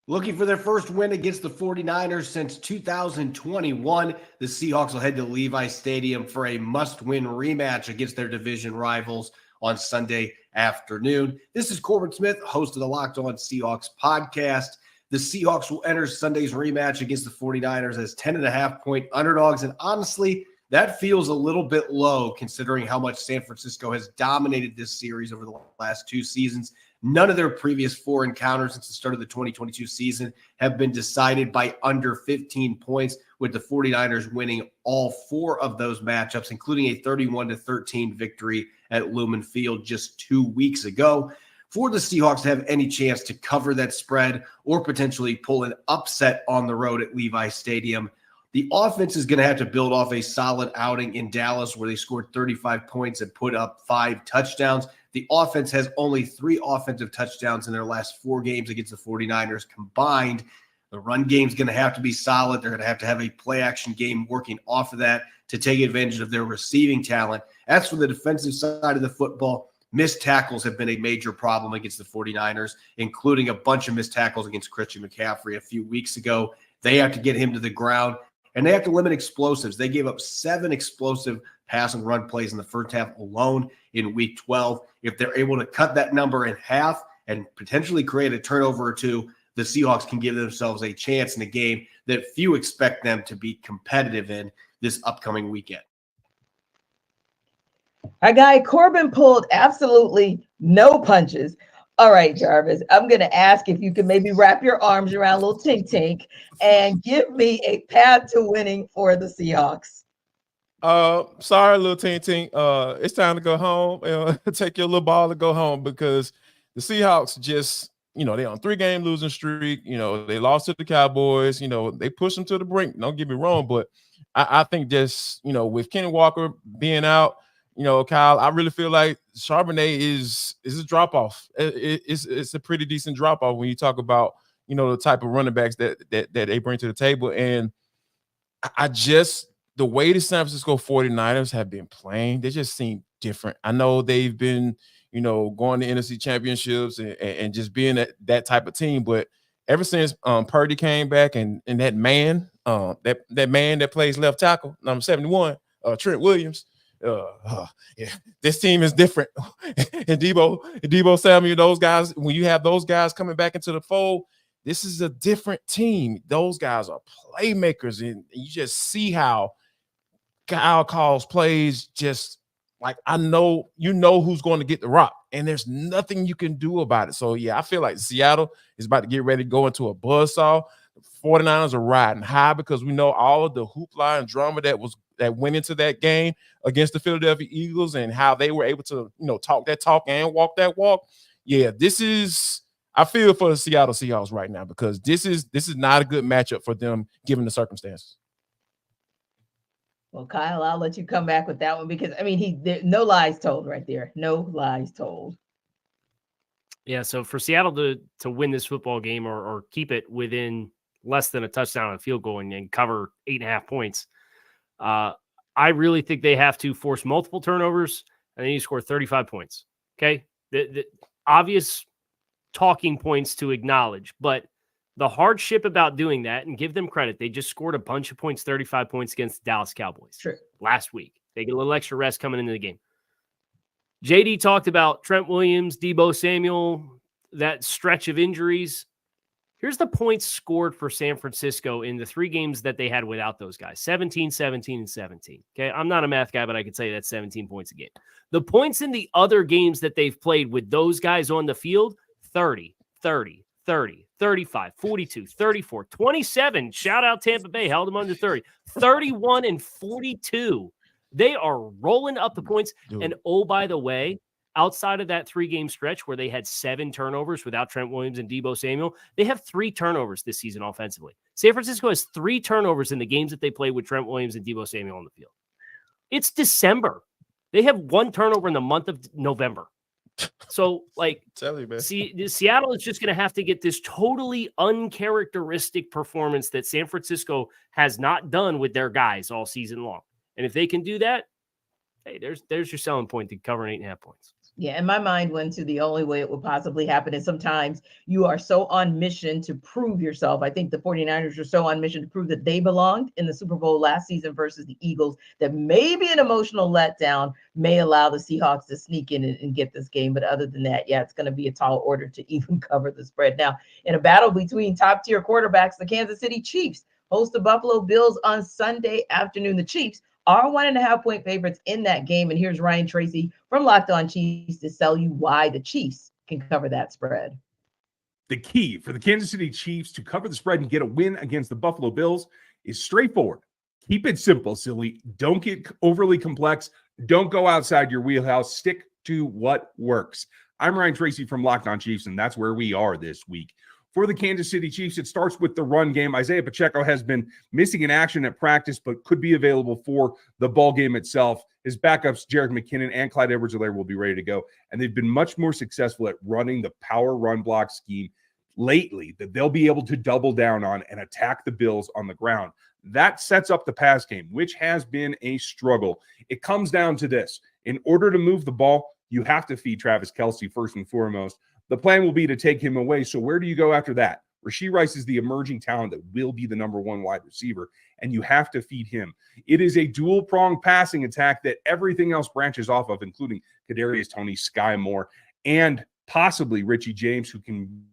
Looking for their first win against the 49ers since 2021, the Seahawks will head to Levi Stadium for a must-win rematch against their division rivals on Sunday afternoon. This is Corbin Smith, host of the Locked On Seahawks podcast. The Seahawks will enter Sunday's rematch against the 49ers as 10.5-point underdogs, and honestly, that feels a little bit low considering how much San Francisco has dominated this series over the last 2 seasons. None of their previous 4 encounters since the start of the 2022 season have been decided by under 15 points, with the 49ers winning all 4 of those matchups, including a 31-13 victory at Lumen Field just 2 weeks ago. For the Seahawks to have any chance to cover that spread or potentially pull an upset on the road at Levi Stadium, the offense is going to have to build off a solid outing in Dallas where they scored 35 points and put up 5 touchdowns. The offense has only 3 offensive touchdowns in their last 4 games against the 49ers combined. The run game is going to have to be solid. They're going to have a play-action game working off of that to take advantage of their receiving talent. As for the defensive side of the football, missed tackles have been a major problem against the 49ers, including a bunch of missed tackles against Christian McCaffrey a few weeks ago. They have to get him to the ground, and they have to limit explosives. They gave up 7 explosive pass and run plays in the first half alone in week 12. If they're able to cut that number in half and potentially create a turnover or 2, the Seahawks can give themselves a chance in a game that few expect them to be competitive in this upcoming weekend. Our guy Corbin pulled absolutely no punches. All right, Jarvis, I'm going to ask if you can maybe wrap your arms around little Tink Tink and give me a path to winning for the Seahawks. Sorry, little Tink Tink. It's time to go home. Take your little ball to go home because the Seahawks just, they're on 3-game losing streak. They lost to the Cowboys. They pushed them to the brink. Don't get me wrong, but I think just, with Kenny Walker being out, Kyle, I really feel like Charbonnet is a drop-off. It's a pretty decent drop-off when you talk about, the type of running backs that they bring to the table. And the way the San Francisco 49ers have been playing, they just seem different. I know they've been, going to NFC championships and just being that type of team. But ever since Purdy came back and that man, that man that plays left tackle, number 71, Trent Williams, this team is different. And Debo Samuel, those guys, when you have those guys coming back into the fold, this is a different team. Those guys are playmakers, and you just see how Kyle calls plays just like who's going to get the rock, and there's nothing you can do about it. So, yeah, I feel like Seattle is about to get ready to go into a buzzsaw. The 49ers are riding high because we know all of the hoopla and drama that went into that game against the Philadelphia Eagles and how they were able to, talk that talk and walk that walk. Yeah, I feel for the Seattle Seahawks right now because this is not a good matchup for them given the circumstances. Well, Kyle, I'll let you come back with that one because, no lies told right there. No lies told. Yeah, so for Seattle to win this football game or keep it within less than a touchdown and field goal and cover 8.5 points, I really think they have to force multiple turnovers and then you score 35 points. Okay? The obvious talking points to acknowledge, but the hardship about doing that, and give them credit, they just scored a bunch of points, 35 points against the Dallas Cowboys last week. They get a little extra rest coming into the game. JD talked about Trent Williams, Debo Samuel, that stretch of injuries. Here's the points scored for San Francisco in the 3 games that they had without those guys, 17, 17, and 17. Okay, I'm not a math guy, but I could say that's 17 points a game. The points in the other games that they've played with those guys on the field, 30, 30, 30, 35, 42, 34, 27. Shout out Tampa Bay, held them under 30, 31 and 42. They are rolling up the points. Dude. And oh, by the way, outside of that 3-game stretch where they had 7 turnovers without Trent Williams and Deebo Samuel, they have 3 turnovers this season offensively. San Francisco has 3 turnovers in the games that they played with Trent Williams and Deebo Samuel on the field. It's December. They have 1 turnover in the month of November. So, like, tell you, man. Seattle is just going to have to get this totally uncharacteristic performance that San Francisco has not done with their guys all season long. And if they can do that, hey, there's your selling point to cover 8.5 points. Yeah, and my mind went to the only way it would possibly happen. And sometimes you are so on mission to prove yourself. I think the 49ers are so on mission to prove that they belonged in the Super Bowl last season versus the Eagles that maybe an emotional letdown may allow the Seahawks to sneak in and get this game. But other than that, yeah, it's going to be a tall order to even cover the spread. Now, in a battle between top-tier quarterbacks, the Kansas City Chiefs host the Buffalo Bills on Sunday afternoon. The Chiefs are 1.5-point favorites in that game. And here's Ryan Tracy from Locked On Chiefs to tell you why the Chiefs can cover that spread. The key for the Kansas City Chiefs to cover the spread and get a win against the Buffalo Bills is straightforward. Keep it simple, silly. Don't get overly complex. Don't go outside your wheelhouse. Stick to what works. I'm Ryan Tracy from Locked On Chiefs, and that's where we are this week. For the Kansas City Chiefs, it starts with the run game. Isaiah Pacheco has been missing in action at practice, but could be available for the ball game itself. His backups, Jerick McKinnon and Clyde Edwards-Helaire, will be ready to go. And they've been much more successful at running the power run block scheme lately that they'll be able to double down on and attack the Bills on the ground. That sets up the pass game, which has been a struggle. It comes down to this. In order to move the ball, you have to feed Travis Kelce first and foremost. The plan will be to take him away. So where do you go after that? Rashee Rice is the emerging talent that will be the number 1 wide receiver, and you have to feed him. It is a dual-pronged passing attack that everything else branches off of, including Kadarius Toney, Sky Moore, and possibly Richie James, who can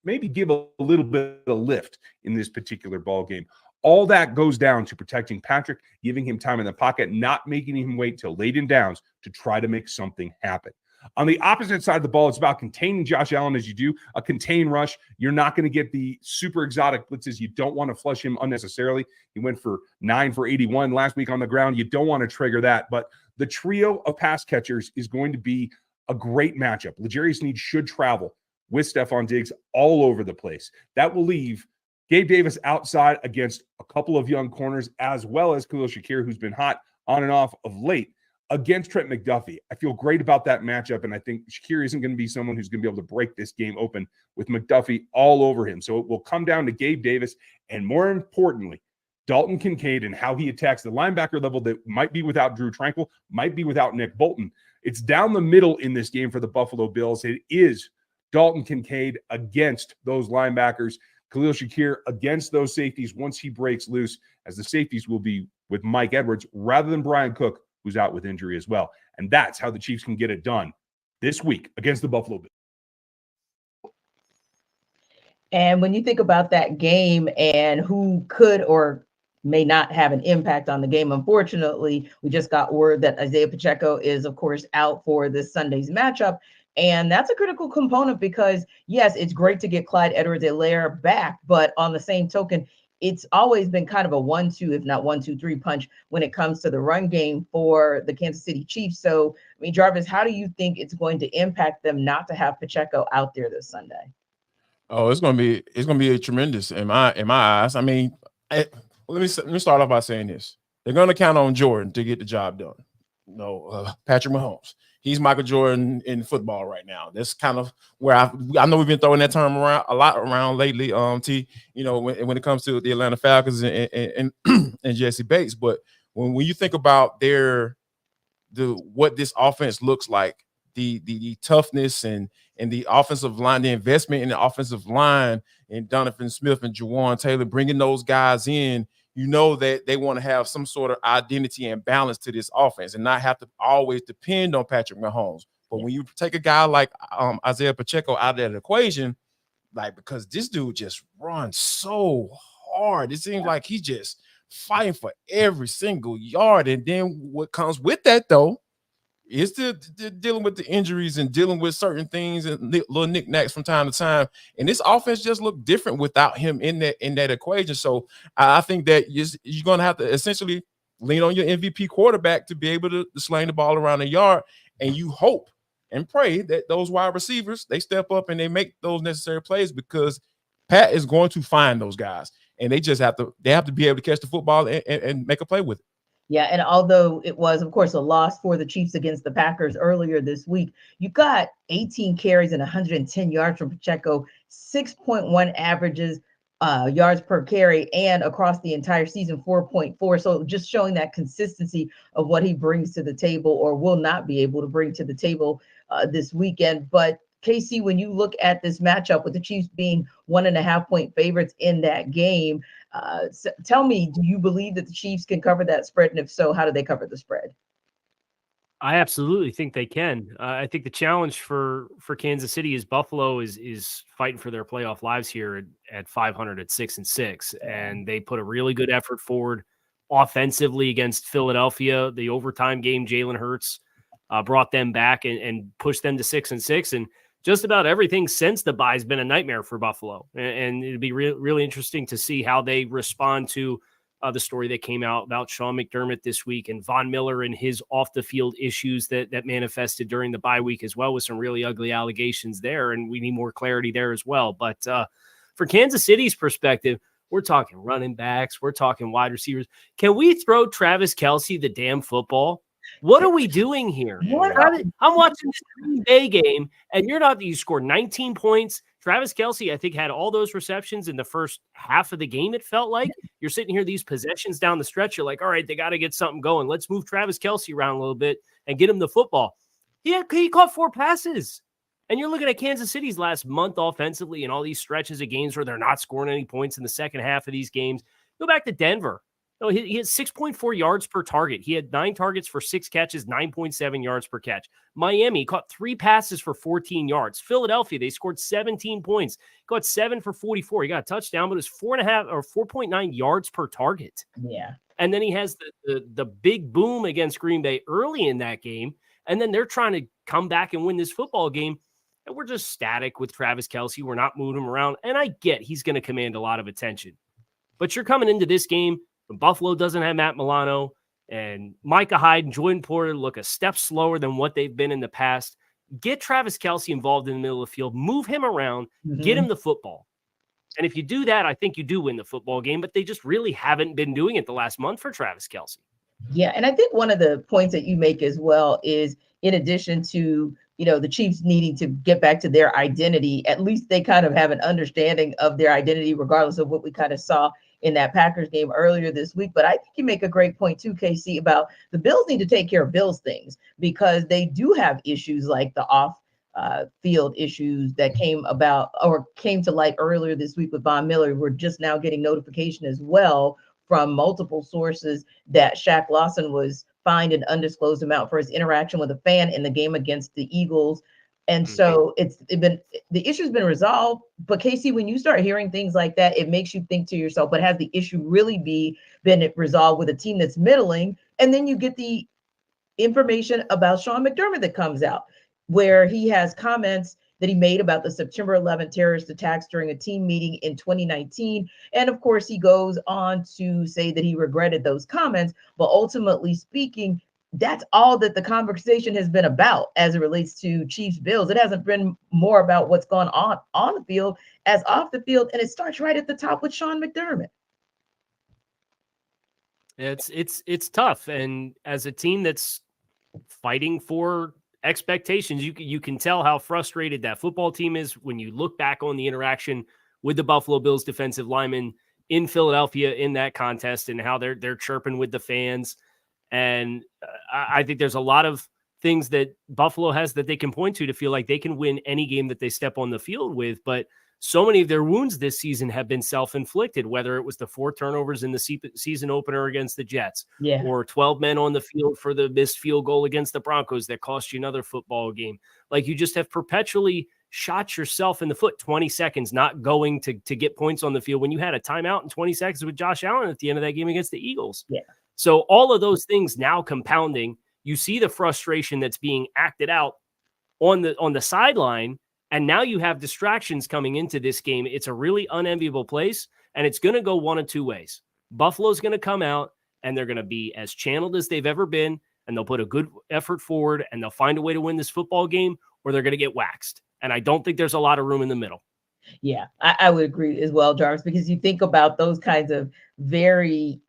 maybe give a little bit of lift in this particular ball game. All that goes down to protecting Patrick, giving him time in the pocket, not making him wait till late in downs to try to make something happen. On the opposite side of the ball, it's about containing Josh Allen as you do a contain rush. You're not going to get the super exotic blitzes. You don't want to flush him unnecessarily. He went for 9 for 81 last week on the ground. You don't want to trigger that. But the trio of pass catchers is going to be a great matchup. L'Jarius Sneed should travel with Stephon Diggs all over the place. That will leave Gabe Davis outside against a couple of young corners, as well as Khalil Shakir, who's been hot on and off of late, against Trent McDuffie. I feel great about that matchup, and I think Shakir isn't going to be someone who's going to be able to break this game open with McDuffie all over him. So it will come down to Gabe Davis, and more importantly, Dalton Kincaid and how he attacks the linebacker level that might be without Drew Tranquill, might be without Nick Bolton. It's down the middle in this game for the Buffalo Bills. It is Dalton Kincaid against those linebackers, Khalil Shakir against those safeties once he breaks loose, as the safeties will be with Mike Edwards rather than Brian Cook, who's out with injury as well. And that's how the Chiefs can get it done this week against the Buffalo Bills. And when you think about that game and who could or may not have an impact on the game, unfortunately, we just got word that Isaiah Pacheco is, of course, out for this Sunday's matchup. And that's a critical component because, yes, it's great to get Clyde Edwards-Helaire back, but on the same token, it's always been kind of a 1-2, if not 1-2-3 punch when it comes to the run game for the Kansas City Chiefs. So, I mean, Jarvis, how do you think it's going to impact them not to have Pacheco out there this Sunday? Oh, it's gonna be a tremendous in my eyes. I mean, let me start off by saying this: they're gonna count on Jordan to get the job done. Patrick Mahomes. He's Michael Jordan in football right now. That's kind of where I know we've been throwing that term around a lot lately. T, when it comes to the Atlanta Falcons and Jesse Bates, but when you think about what this offense looks like, the toughness and the offensive line, the investment in the offensive line, and Donovan Smith and Jawan Taylor bringing those guys in. You know that they want to have some sort of identity and balance to this offense and not have to always depend on Patrick Mahomes. But when you take a guy like Isaiah Pacheco out of that equation, because this dude just runs so hard, it seems like he's just fighting for every single yard. And then what comes with that, though, is the dealing with the injuries and dealing with certain things and little knickknacks from time to time. And this offense just looked different without him in that equation. So I think that you're going to have to essentially lean on your MVP quarterback to be able to sling the ball around the yard. And you hope and pray that those wide receivers, they step up and they make those necessary plays, because Pat is going to find those guys, and they have to be able to catch the football and make a play with it. Yeah, and although it was, of course, a loss for the Chiefs against the Packers earlier this week, you got 18 carries and 110 yards from Pacheco, 6.1 averages yards per carry, and across the entire season, 4.4. So just showing that consistency of what he brings to the table, or will not be able to bring to the table this weekend. But KC, when you look at this matchup with the Chiefs being 1.5-point favorites in that game, tell me, do you believe that the Chiefs can cover that spread? And if so, how do they cover the spread? I absolutely think they can. I think the challenge for Kansas City is Buffalo is fighting for their playoff lives here at 500 at 6-6, and they put a really good effort forward offensively against Philadelphia. The overtime game, Jalen Hurts brought them back and pushed them to 6-6, and just about everything since the bye has been a nightmare for Buffalo. And it'd be really interesting to see how they respond to the story that came out about Sean McDermott this week, and Von Miller and his off the field issues that manifested during the bye week as well, with some really ugly allegations there. And we need more clarity there as well. But for Kansas City's perspective, we're talking running backs, we're talking wide receivers. Can we throw Travis Kelce the damn football? What are we doing here? I'm watching this Green Bay game, and you scored 19 points. Travis Kelce, I think, had all those receptions in the first half of the game, it felt like. You're sitting here, these possessions down the stretch, you're like, all right, they got to get something going. Let's move Travis Kelce around a little bit and get him the football. He caught 4 passes. And you're looking at Kansas City's last month offensively and all these stretches of games where they're not scoring any points in the second half of these games. Go back to Denver. No, he had 6.4 yards per target. He had 9 targets for 6 catches, 9.7 yards per catch. Miami caught 3 passes for 14 yards. Philadelphia, they scored 17 points. Got 7 for 44. He got a touchdown, but it was 4.5 or 4.9 yards per target. Yeah. And then he has the big boom against Green Bay early in that game. And then they're trying to come back and win this football game. And we're just static with Travis Kelce. We're not moving him around. And I get he's going to command a lot of attention. But you're coming into this game, Buffalo doesn't have Matt Milano, and Micah Hyde and Jordan Porter look a step slower than what they've been in the past. Get Travis Kelce involved in the middle of the field, move him around, get him the football. And if you do that, I think you do win the football game, but they just really haven't been doing it the last month for Travis Kelce. Yeah, and I think one of the points that you make as well is, in addition to, the Chiefs needing to get back to their identity, at least they kind of have an understanding of their identity, regardless of what we kind of saw in that Packers game earlier this week. But I think you make a great point too, KC, about the Bills need to take care of Bills things, because they do have issues like the off field issues that came to light earlier this week with Von Miller. We're just now getting notification as well from multiple sources that Shaq Lawson was fined an undisclosed amount for his interaction with a fan in the game against the Eagles. And so the issue's been resolved. But Casey, when you start hearing things like that, it makes you think to yourself, but has the issue really been resolved with a team that's middling? And then you get the information about Sean McDermott that comes out, where he has comments that he made about the September 11th terrorist attacks during a team meeting in 2019. And of course, he goes on to say that he regretted those comments, but ultimately speaking, that's all that the conversation has been about as it relates to Chiefs Bills. It hasn't been more about what's going on the field as off the field. And it starts right at the top with Sean McDermott. It's tough. And as a team that's fighting for expectations, you can tell how frustrated that football team is when you look back on the interaction with the Buffalo Bills defensive linemen in Philadelphia in that contest, and how they're chirping with the fans. And I think there's a lot of things that Buffalo has that they can point to feel like they can win any game that they step on the field with. But so many of their wounds this season have been self-inflicted, whether it was the 4 turnovers in the season opener against the Jets, or 12 men on the field for the missed field goal against the Broncos that cost you another football game. Like, you just have perpetually shot yourself in the foot. 20 seconds not going to get points on the field when you had a timeout in 20 seconds with Josh Allen at the end of that game against the Eagles. Yeah. So all of those things now compounding, you see the frustration that's being acted out on the sideline, and now you have distractions coming into this game. It's a really unenviable place, and it's going to go one of two ways. Buffalo's going to come out, and they're going to be as channeled as they've ever been, and they'll put a good effort forward and they'll find a way to win this football game, or they're going to get waxed. And I don't think there's a lot of room in the middle. Yeah, I would agree as well, Jarvis, because you think about those kinds of very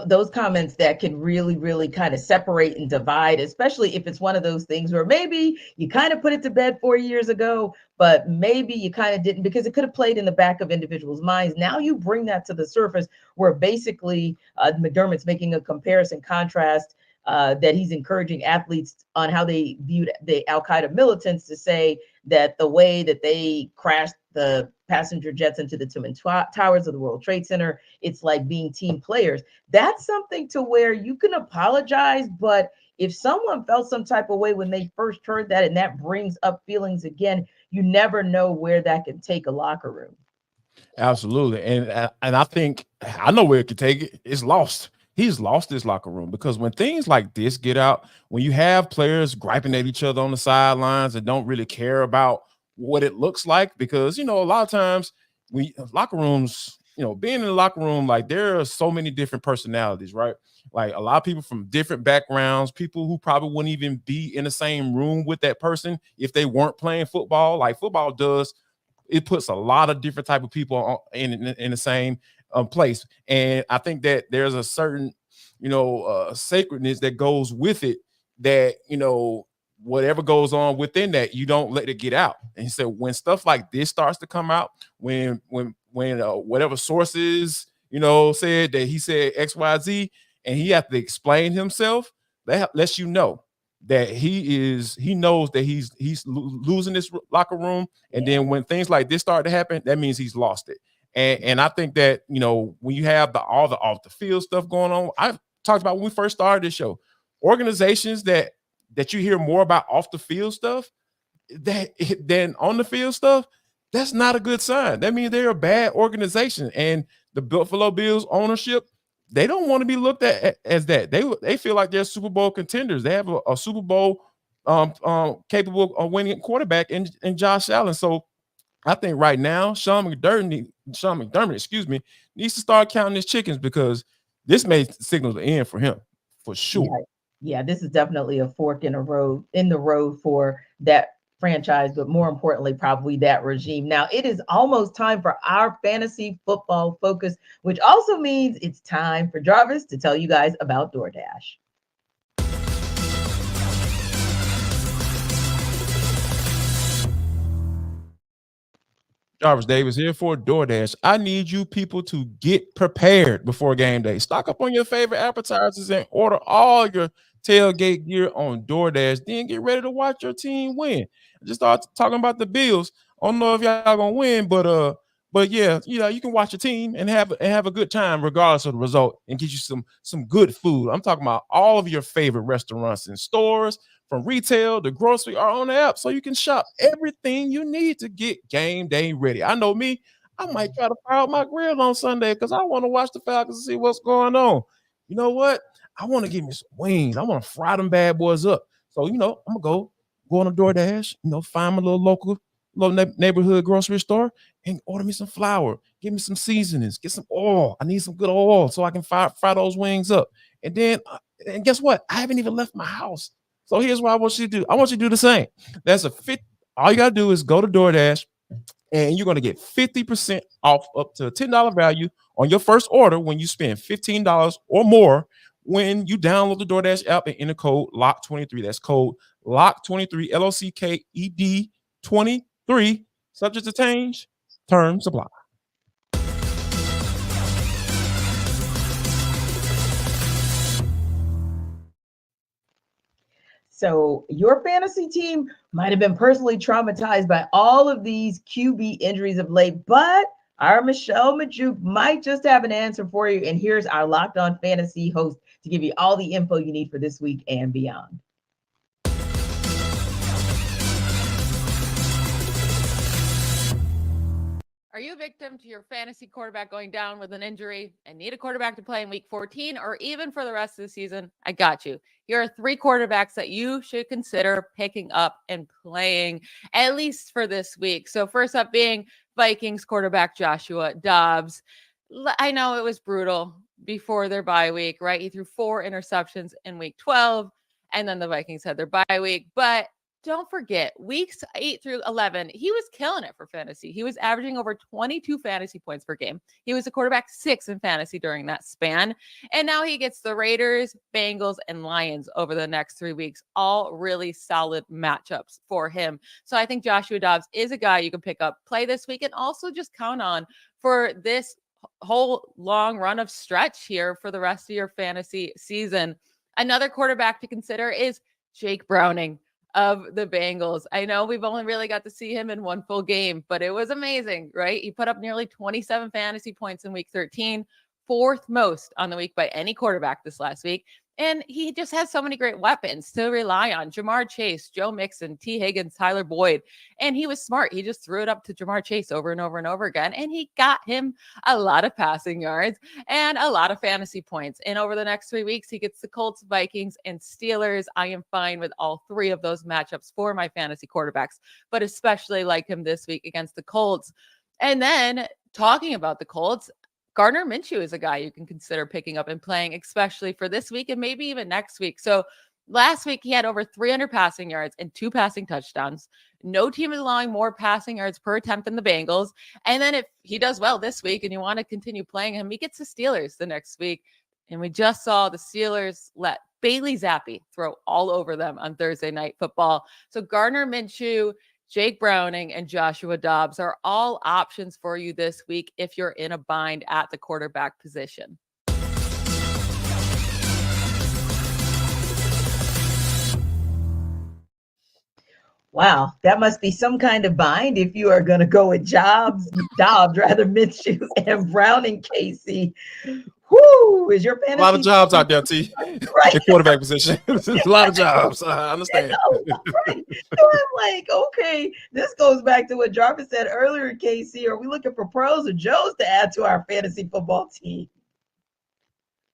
those comments that can really, really kind of separate and divide, especially if it's one of those things where maybe you kind of put it to bed 4 years ago, but maybe you kind of didn't because it could have played in the back of individuals' minds. Now you bring that to the surface where basically McDermott's making a comparison contrast that he's encouraging athletes on how they viewed the Al-Qaeda militants to say that the way that they crashed the passenger jets into the Twin Towers of the World Trade Center, it's like being team players. That's something to where you can apologize, but if someone felt some type of way when they first heard that and that brings up feelings again, you never know where that can take a locker room. Absolutely. And I think I know where it could take it. It's lost. He's lost his locker room because when things like this get out, when you have players griping at each other on the sidelines and don't really care about what it looks like, because, a lot of times locker rooms, being in the locker room, like there are so many different personalities, right? Like a lot of people from different backgrounds, people who probably wouldn't even be in the same room with that person if they weren't playing football. Like football does, it puts a lot of different type of people in the same place. And I think that there's a certain, sacredness that goes with it that, whatever goes on within that, you don't let it get out. And so when stuff like this starts to come out, when whatever sources, said that he said XYZ and he has to explain himself, that lets you know that he knows that he's losing this locker room. And then when things like this start to happen, that means he's lost it. And I think that, when you have all the off the field stuff going on, I've talked about when we first started this show, organizations that you hear more about off the field stuff than on the field stuff, that's not a good sign. That means they're a bad organization. And the Buffalo Bills ownership, they don't want to be looked at as that. They feel like they're Super Bowl contenders. They have a Super Bowl capable of winning quarterback in Josh Allen. So I think right now, Sean McDermott, needs to start counting his chickens because this may signal the end for him for sure. Yeah, this is definitely a fork in the road for that franchise, but more importantly, probably that regime. Now, it is almost time for our fantasy football focus, which also means it's time for Jarvis to tell you guys about DoorDash. Jarvis Davis here for DoorDash. I need you people to get prepared before game day. Stock up on your favorite appetizers and order all your tailgate gear on DoorDash. Then get ready to watch your team win. Just start talking about the Bills. I don't know if y'all gonna win, but yeah, you can watch your team and have a good time regardless of the result and get you some good food. I'm talking about all of your favorite restaurants and stores, from retail to grocery, are on the app, so you can shop everything you need to get game day ready. I know me, I might try to fire out my grill on Sunday because I want to watch the Falcons and see what's going on. You know what? I want to give me some wings. I want to fry them bad boys up. So, I'm going to go on a DoorDash, find my little neighborhood grocery store and order me some flour, give me some seasonings, get some oil. I need some good oil so I can fry those wings up. And then, and guess what? I haven't even left my house. So here's what I want you to do. I want you to do the same. All you got to do is go to DoorDash and you're going to get 50% off up to a $10 value on your first order when you spend $15 or more when you download the DoorDash app and enter code LOCK23. That's code LOCK23, LOCKED 23. Subject to change. Terms apply. So your fantasy team might have been personally traumatized by all of these QB injuries of late, but our Michelle Majuk might just have an answer for you. And here's our Locked On Fantasy host to give you all the info you need for this week and beyond. Are you a victim to your fantasy quarterback going down with an injury and need a quarterback to play in week 14 or even for the rest of the season? I got you. Here are 3 quarterbacks that you should consider picking up and playing at least for this week. So first up being Vikings quarterback Joshua Dobbs. I know it was brutal, before their bye week, right? He threw 4 interceptions in week 12, and then the Vikings had their bye week. But don't forget, weeks 8 through 11, he was killing it for fantasy. He was averaging over 22 fantasy points per game. He was a quarterback 6 in fantasy during that span. And now he gets the Raiders, Bengals, and Lions over the next 3 weeks, all really solid matchups for him. So I think Joshua Dobbs is a guy you can pick up, play this week, and also just count on for this whole long run of stretch here for the rest of your fantasy season. Another quarterback to consider is Jake Browning of the Bengals. I know we've only really got to see him in one full game, but it was amazing, right? He put up nearly 27 fantasy points in week 13, 4th most on the week by any quarterback this last week. And he just has so many great weapons to rely on. Jamar Chase, Joe Mixon, T. Higgins, Tyler Boyd. And he was smart. He just threw it up to Jamar Chase over and over and over again. And he got him a lot of passing yards and a lot of fantasy points. And over the next 3 weeks, he gets the Colts, Vikings, and Steelers. I am fine with all 3 of those matchups for my fantasy quarterbacks, but especially like him this week against the Colts. And then talking about the Colts, Gardner Minshew is a guy you can consider picking up and playing, especially for this week and maybe even next week. So last week, he had over 300 passing yards and 2 passing touchdowns. No team is allowing more passing yards per attempt than the Bengals. And then if he does well this week and you want to continue playing him, he gets the Steelers the next week. And we just saw the Steelers let Bailey Zappi throw all over them on Thursday Night Football. So Gardner Minshew, Jake Browning, and Joshua Dobbs are all options for you this week if you're in a bind at the quarterback position. Wow, that must be some kind of bind if you are going to go with Dobbs, Minshew, and Browning, Casey. Whoo, is your fantasy? A lot of jobs out there, T. Right. The quarterback position. A lot of jobs. I understand. Right. So I'm like, okay, this goes back to what Jarvis said earlier, Casey. Are we looking for pros or Joes to add to our fantasy football team?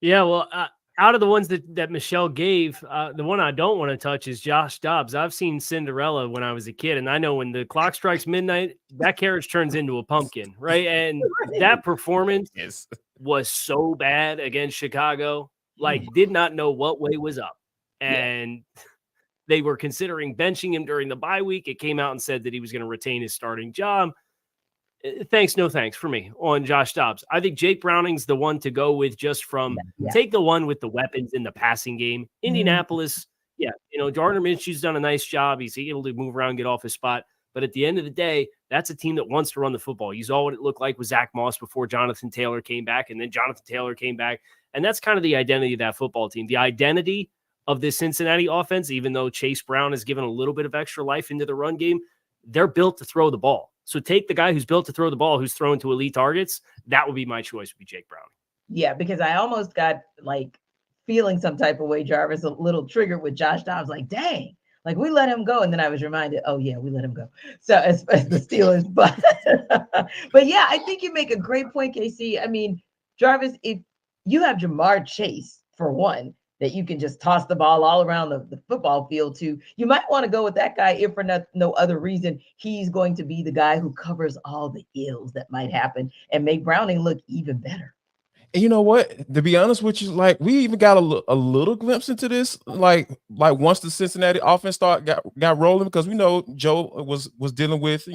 Yeah, well, out of the ones that Michelle gave, the one I don't want to touch is Josh Dobbs. I've seen Cinderella when I was a kid, and I know when the clock strikes midnight, that carriage turns into a pumpkin, right? And that performance was so bad against Chicago, like did not know what way was up. And they were considering benching him during the bye week. It came out and said that he was going to retain his starting job. Thanks, no thanks for me on Josh Dobbs. I think Jake Browning's the one to go with just from take the one with the weapons in the passing game. Indianapolis, Gardner Minshew's done a nice job. He's able to move around, get off his spot. But at the end of the day, that's a team that wants to run the football. You saw what it looked like with Zach Moss before Jonathan Taylor came back, and then Jonathan Taylor came back. And that's kind of the identity of that football team. The identity of this Cincinnati offense, even though Chase Brown has given a little bit of extra life into the run game, they're built to throw the ball. So take the guy who's built to throw the ball, who's thrown to elite targets. That would be my choice, would be Jake Brown. Yeah, because I almost got like feeling some type of way, Jarvis, a little triggered with Josh Dobbs, like, dang, like we let him go. And then I was reminded, oh yeah, we let him go. So as the Steelers, but yeah, I think you make a great point, Casey. I mean, Jarvis, if you have Jamar Chase for one, that you can just toss the ball all around the football field to, you might want to go with that guy if for no other reason. He's going to be the guy who covers all the ills that might happen and make Browning look even better. And you know what? To be honest with you, like we even got a little glimpse into this, like once the Cincinnati offense got rolling, because we know Joe was dealing with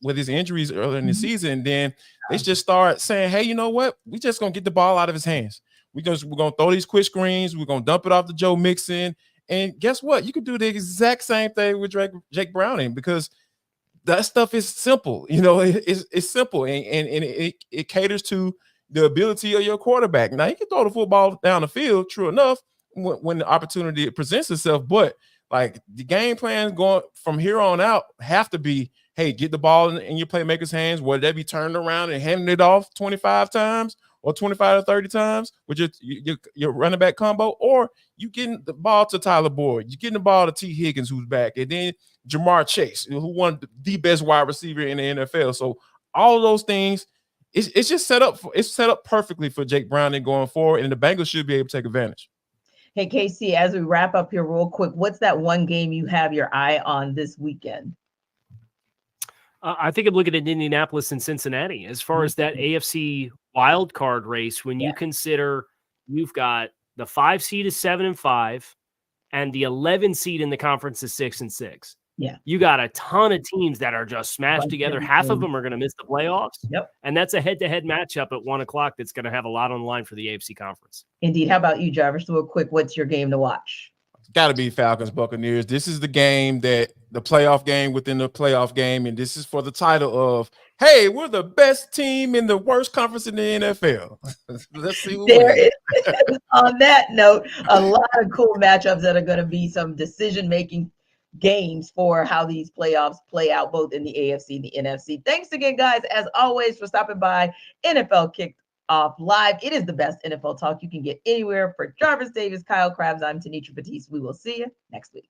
with his injuries earlier in the season. Then they just start saying, hey, you know what? We just gonna get the ball out of his hands. We're gonna throw these quick screens. We're gonna dump it off to Joe Mixon, and guess what? You could do the exact same thing with Jake Browning, because that stuff is simple. It's simple, and it caters to the ability of your quarterback. Now, he can throw the football down the field, true enough, when the opportunity presents itself. But like the game plan going from here on out have to be, hey, get the ball in your playmaker's hands, whether they be turned around and handing it off 25 times or 25 to 30 times with your running back combo, or you getting the ball to Tyler Boyd, you getting the ball to T. Higgins, who's back, and then Jamar Chase, who won the best wide receiver in the NFL. So all of those things, it's just set up perfectly for Jake Browning going forward, and the Bengals should be able to take advantage. Hey, Casey, as we wrap up here real quick, what's that one game you have your eye on this weekend? I think I'm looking at Indianapolis and Cincinnati as far as that AFC wild card race when you consider you've got the 5 seed is 7-5 and the 11 seed in the conference is 6-6. Yeah. You got a ton of teams that are just smashed Like together. everything. Half of them are going to miss the playoffs. Yep. And that's a head-to-head matchup at 1:00 that's going to have a lot on the line for the AFC conference. Indeed. How about you, Jarvis? Real quick, what's your game to watch? Got to be Falcons Buccaneers. This is the game that the playoff game within the playoff game, and this is for the title of, hey, we're the best team in the worst conference in the NFL. Let's see what There is, on that note, a lot of cool matchups that are going to be some decision-making games for how these playoffs play out, both in the AFC and the NFC. Thanks again, guys, as always, for stopping by NFL Kickoff Live. It is the best NFL talk you can get anywhere. For Jarvis Davis, Kyle Krabs, I'm Tanisha Batiste. We will see you next week.